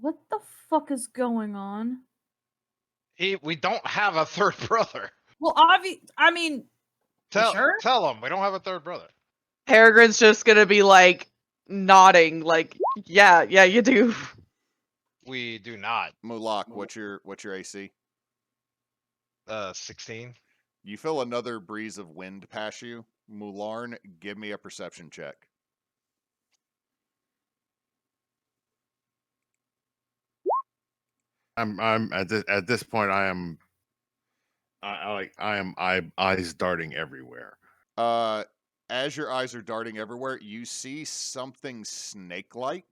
What the fuck is going on? we don't have a third brother. Well, I mean, Tell sure? him we don't have a third brother. Peregrine's just gonna be like nodding, like, yeah, you do. We do not. Mulak, what's your AC? 16. You feel another breeze of wind pass you. Mularn, give me a perception check. I'm at this point I am eyes darting everywhere. As your eyes are darting everywhere, you see something snake-like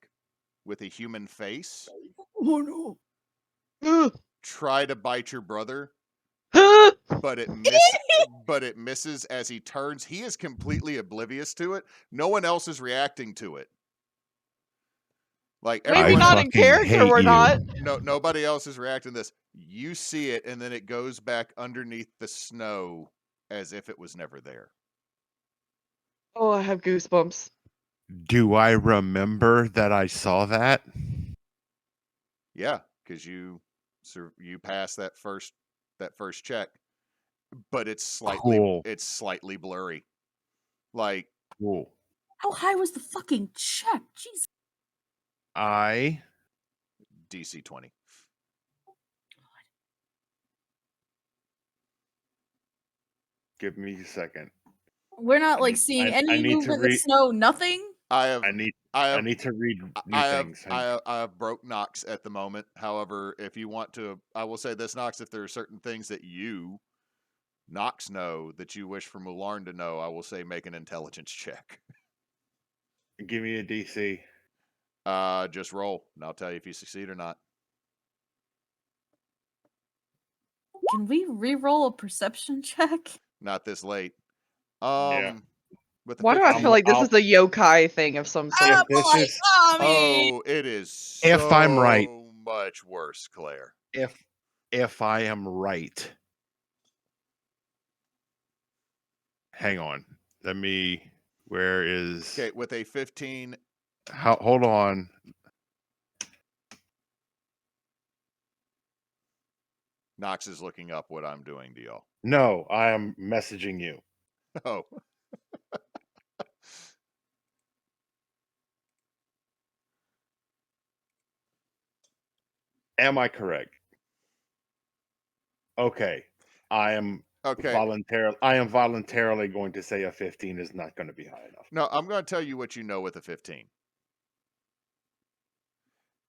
with a human face Oh no. try to bite your brother, but it misses as he turns. He is completely oblivious to it. No one else is reacting to it. Like Maybe everyone, not in character, we're not. nobody else is reacting to this. You see it, and then it goes back underneath the snow as if it was never there. Oh, I have goosebumps. Do I remember that I saw that? Yeah, because you passed that first check, but it's slightly blurry. Like, Cool. How high was the fucking check? Jesus. I DC 20. give me a second. We're not I like need- seeing I any need to movement in the read- snow. Nothing. I need to read new things. I have broke Knox at the moment. However, if you want to, I will say this, Knox, if there are certain things that you, Knox, know that you wish for Mularn to know, I will say make an intelligence check. Give me a DC. Just roll, and I'll tell you if you succeed or not. Can we re-roll a perception check? Not this late. Yeah. With the Why do I 15 feel like this is a yokai thing of some sort? If this is Oh, it is If I'm right. so much worse, Claire. if I am right. Hang on. Where is Okay, with a 15, hold on. Knox is looking up what I'm doing to y'all. No, I am messaging you. Oh. Am I correct? Okay. I am voluntarily going to say a 15 is not going to be high enough. No, I'm going to tell you what you know with a 15.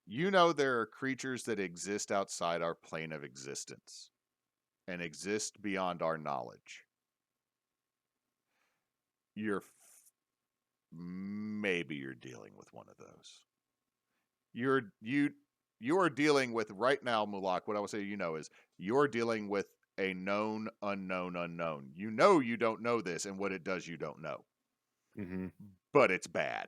You know there are creatures that exist outside our plane of existence and exist beyond our knowledge. Maybe you're dealing with one of those. You are dealing with right now, Mulak. What I would say is you're dealing with a known unknown. You know you don't know this, and what it does you don't know. Mm-hmm. But it's bad.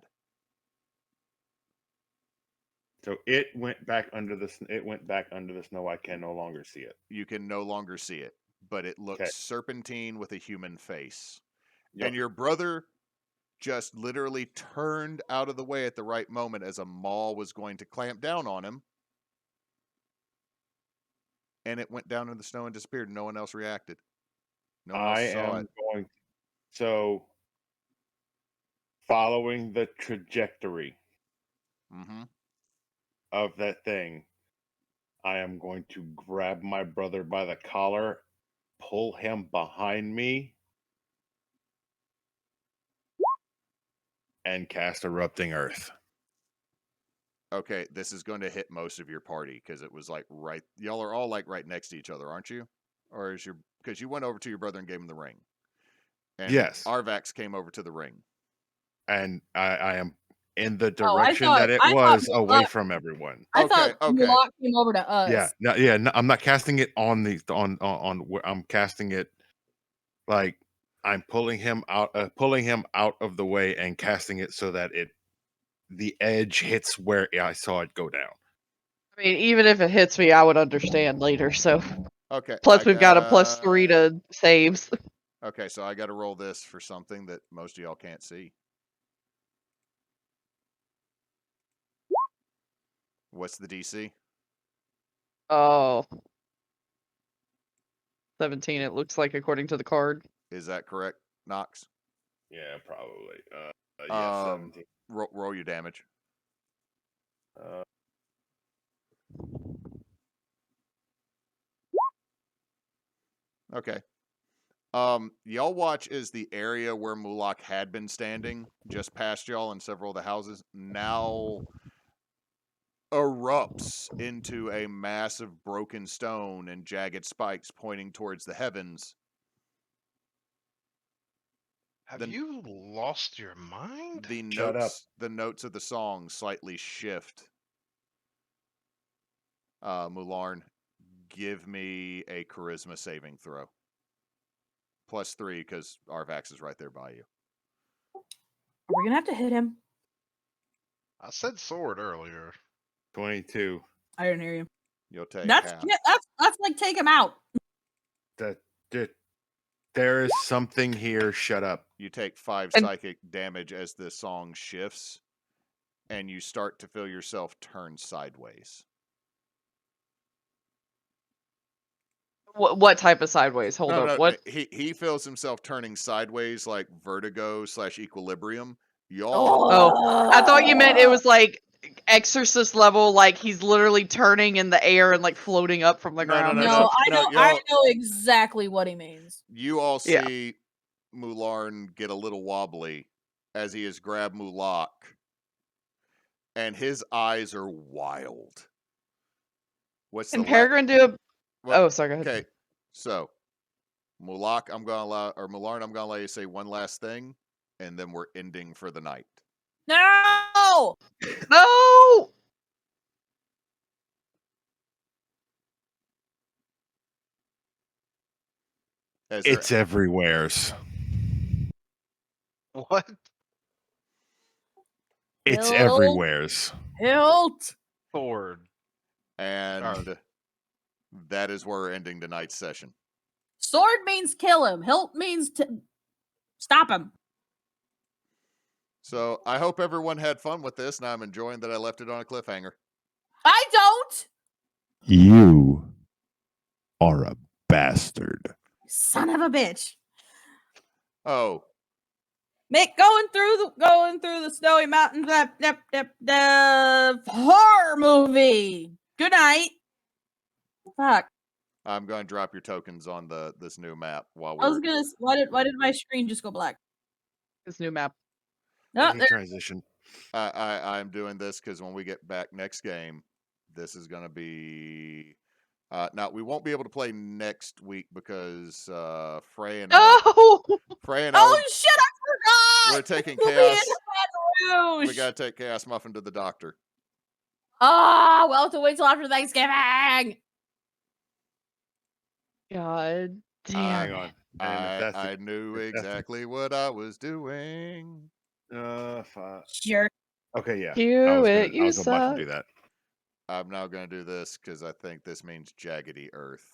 So it went back under the snow. I can no longer see it. You can no longer see it, but it looks serpentine with a human face. Yep. And your brother just literally turned out of the way at the right moment as a maul was going to clamp down on him. and it went down in the snow and disappeared. No one else reacted. No one I else saw am it. going. So, following the trajectory Mm-hmm. of that thing, I am going to grab my brother by the collar, pull him behind me, and cast Erupting Earth. Okay, this is going to hit most of your party because it was like right. Y'all are all like right next to each other, aren't you? Or is your because you went over to your brother and gave him the ring, and Yes. Arvax came over to the ring. And I am in the Oh, I direction thought- that it I thought was you away left. from everyone. I Okay, thought okay. Mulak came over to us. No, I'm not casting it on the on where I'm casting it like I'm pulling him out of the way and casting it so that the edge hits where I saw it go down. I mean, even if it hits me, I would understand later. So Okay. plus we've got a +3 to saves. Okay, so I got to roll this for something that most of y'all can't see. What's the DC? Oh. 17, it looks like, according to the card. Is that correct, Knox? Yeah, probably. Yeah, 17. Roll your damage. Okay. Y'all watch as the area where Mulak had been standing, just past y'all in several of the houses, now erupts into a massive broken stone and jagged spikes pointing towards the heavens. Have you lost your mind? The Shut up. notes of the song slightly shift. Mularn, give me a charisma saving throw. +3 because Arvax is right there by you. We're gonna have to hit him. I said sword earlier. 22. I didn't hear you. You'll take That's half. that's like take him out. There is something here. Shut up. You take 5 And- psychic damage as the song shifts, and you start to feel yourself turn sideways. What type of sideways? Hold up. What? He feels himself turning sideways like vertigo / equilibrium. Y'all. Oh, I thought you meant it was like exorcist level, like he's literally turning in the air and like floating up from the No, ground. No, no, I know exactly what he means. You all Yeah. see Mularn get a little wobbly as he has grabbed Mulak, and his eyes are wild. What's Can the Peregrine do a? Well, Oh, sorry. Go ahead. Okay, so Mulak, Mularn, I'm gonna let you say one last thing, and then we're ending for the night. No. No. It's everywheres. What? It's Hilt. everywheres. Hilt. Sword. And that is where we're ending tonight's session. Sword means kill him. Hilt means to stop him. So I hope everyone had fun with this, and I'm enjoying that I left it on a cliffhanger. I don't. You are a bastard. Son of a bitch. Oh, Mick, going through the snowy mountains. The horror movie. Good night. Fuck. I'm going to drop your tokens on this new map while I was we're. gonna. Why did my screen just go black? This new map. No, Any transition. I'm doing this because when we get back next game, this is going to be. Now we won't be able to play next week because Frey and No. Frey and oh shit! I forgot. we're taking We'll be chaos. in Baton Rouge. We got to take Chaos Muffin to the doctor. Ah, we'll have to wait till after Thanksgiving. God damn. Hang on. And if that's I knew exactly what I was doing. Sure. Okay, yeah. Do it, I you was about suck. to do that. I'm now going to do this because I think this means jaggedy earth.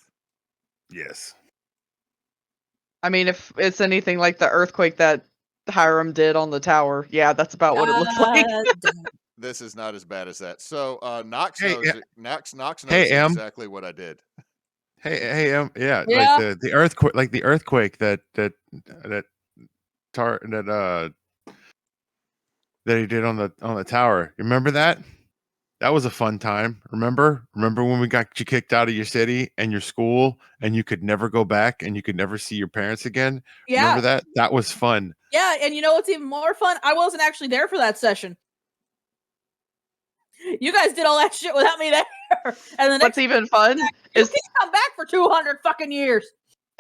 Yes. I mean, if it's anything like the earthquake that Hiram did on the tower, yeah, that's about what it looks like. This is not as bad as that. So Knox Hey, knows Knox knows Hey, Em. exactly what I did. Yeah, Yeah. like the earthquake that he did on the tower. Remember that? That was a fun time. Remember when we got you kicked out of your city and your school, and you could never go back, and you could never see your parents again? Yeah. Remember that? That was fun. Yeah, and you know what's even more fun? I wasn't actually there for that session. You guys did all that shit without me there. And the What's next even fun you is, can't come back for 200 fucking years.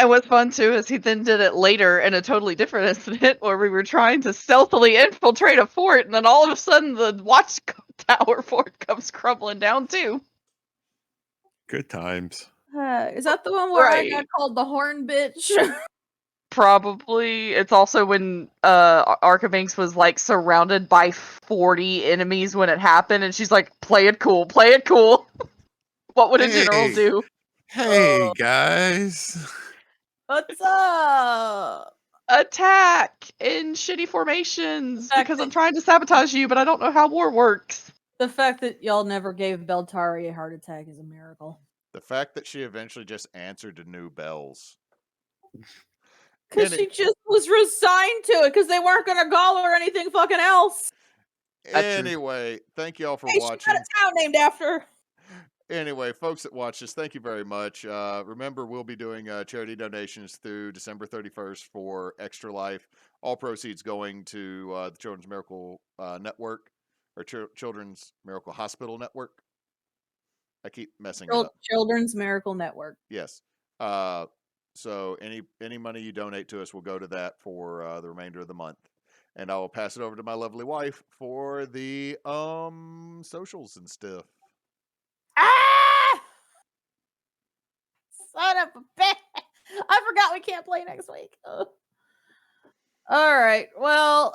and what's fun too is he then did it later in a totally different incident where we were trying to stealthily infiltrate a fort, and then all of a sudden the watchtower fort comes crumbling down too. Good times. Is that the one where I got Right. called the horn bitch? Probably. It's also when Arkabanks was like surrounded by 40 enemies when it happened, and she's like, "Play it cool, play it cool." What would a general Hey. do? Hey guys. What's up? Attack in shitty formations fact because that- I'm trying to sabotage you, but I don't know how war works. The fact that y'all never gave Beltari a heart attack is a miracle. The fact that she eventually just answered to new bells. Because she just was resigned to it because they weren't going to call her anything fucking else. That's true. Anyway, thank you all for Hey, she got watching. a town named after her. Anyway, folks that watch this, thank you very much. Remember, we'll be doing charity donations through December 31st for Extra Life. All proceeds going to the Children's Miracle Network, or Children's Miracle Hospital Network. I keep messing it up. Children's Miracle Network. Yes. So any money you donate to us will go to that for the remainder of the month. And I will pass it over to my lovely wife for the socials and stuff. Ah! Son of a bitch. I forgot we can't play next week. Ugh. All right. Well,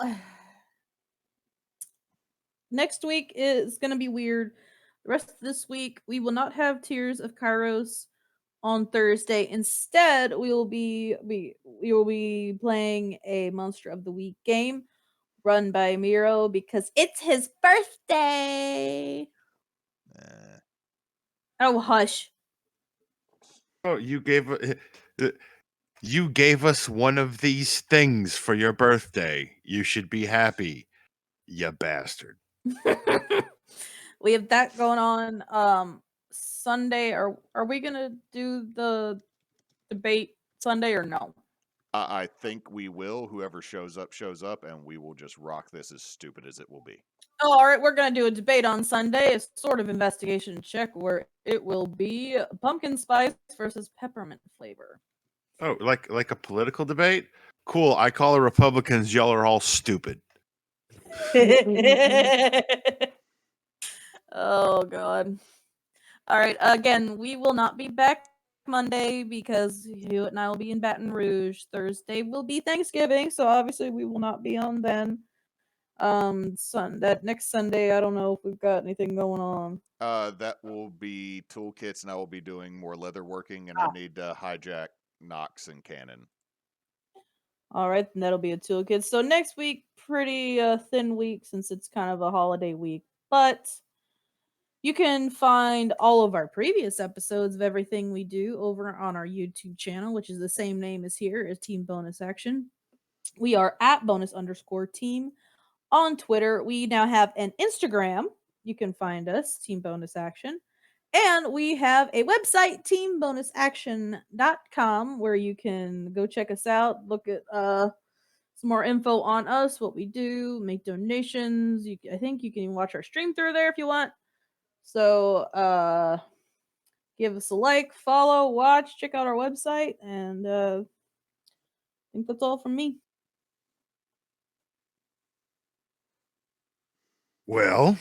next week is going to be weird. The rest of this week, we will not have Tears of Kairos on Thursday. Instead, we will be playing a Monster of the Week game run by Miro because it's his birthday. Oh, hush. Oh, you gave us one of these things for your birthday. You should be happy, you bastard. We have that going on Sunday. Are we gonna do the debate Sunday or no? I think we will. Whoever shows up, and we will just rock this as stupid as it will be. Oh, all right, we're gonna do a debate on Sunday, a sort of investigation check where it will be pumpkin spice versus peppermint flavor. Oh, like a political debate? Cool. I call the Republicans, y'all are all stupid. Oh god. All right, again, we will not be back Monday because you and I will be in Baton Rouge. Thursday will be Thanksgiving, so obviously we will not be on then. That next Sunday, I don't know if we've got anything going on. That will be toolkits, and I will be doing more leather working, and I need to hijack Nox and Cannon. All right, then that'll be a toolkit. So next week, pretty thin week since it's kind of a holiday week, but you can find all of our previous episodes of everything we do over on our YouTube channel, which is the same name as here as Team Bonus Action. We are at bonus_team on Twitter. We now have an Instagram. You can find us, Team Bonus Action. And we have a website, teambonusaction.com, where you can go check us out, look at some more info on us, what we do, make donations. I think you can even watch our stream through there if you want. So give us a like, follow, watch, check out our website, and I think that's all from me. Well,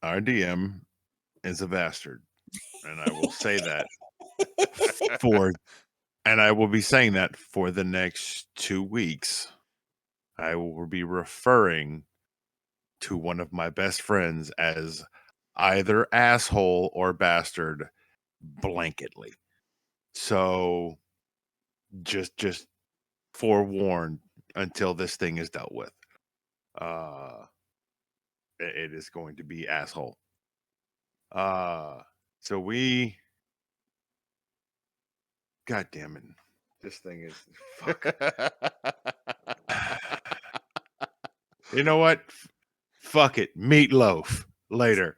our DM is a bastard. And I will say that and I will be saying that for the next 2 weeks. I will be referring to one of my best friends as either asshole or bastard blanketly. So just forewarned until this thing is dealt with. It is going to be asshole. So we God damn it. This thing is fuck. You know what? Fuck it. Meatloaf later.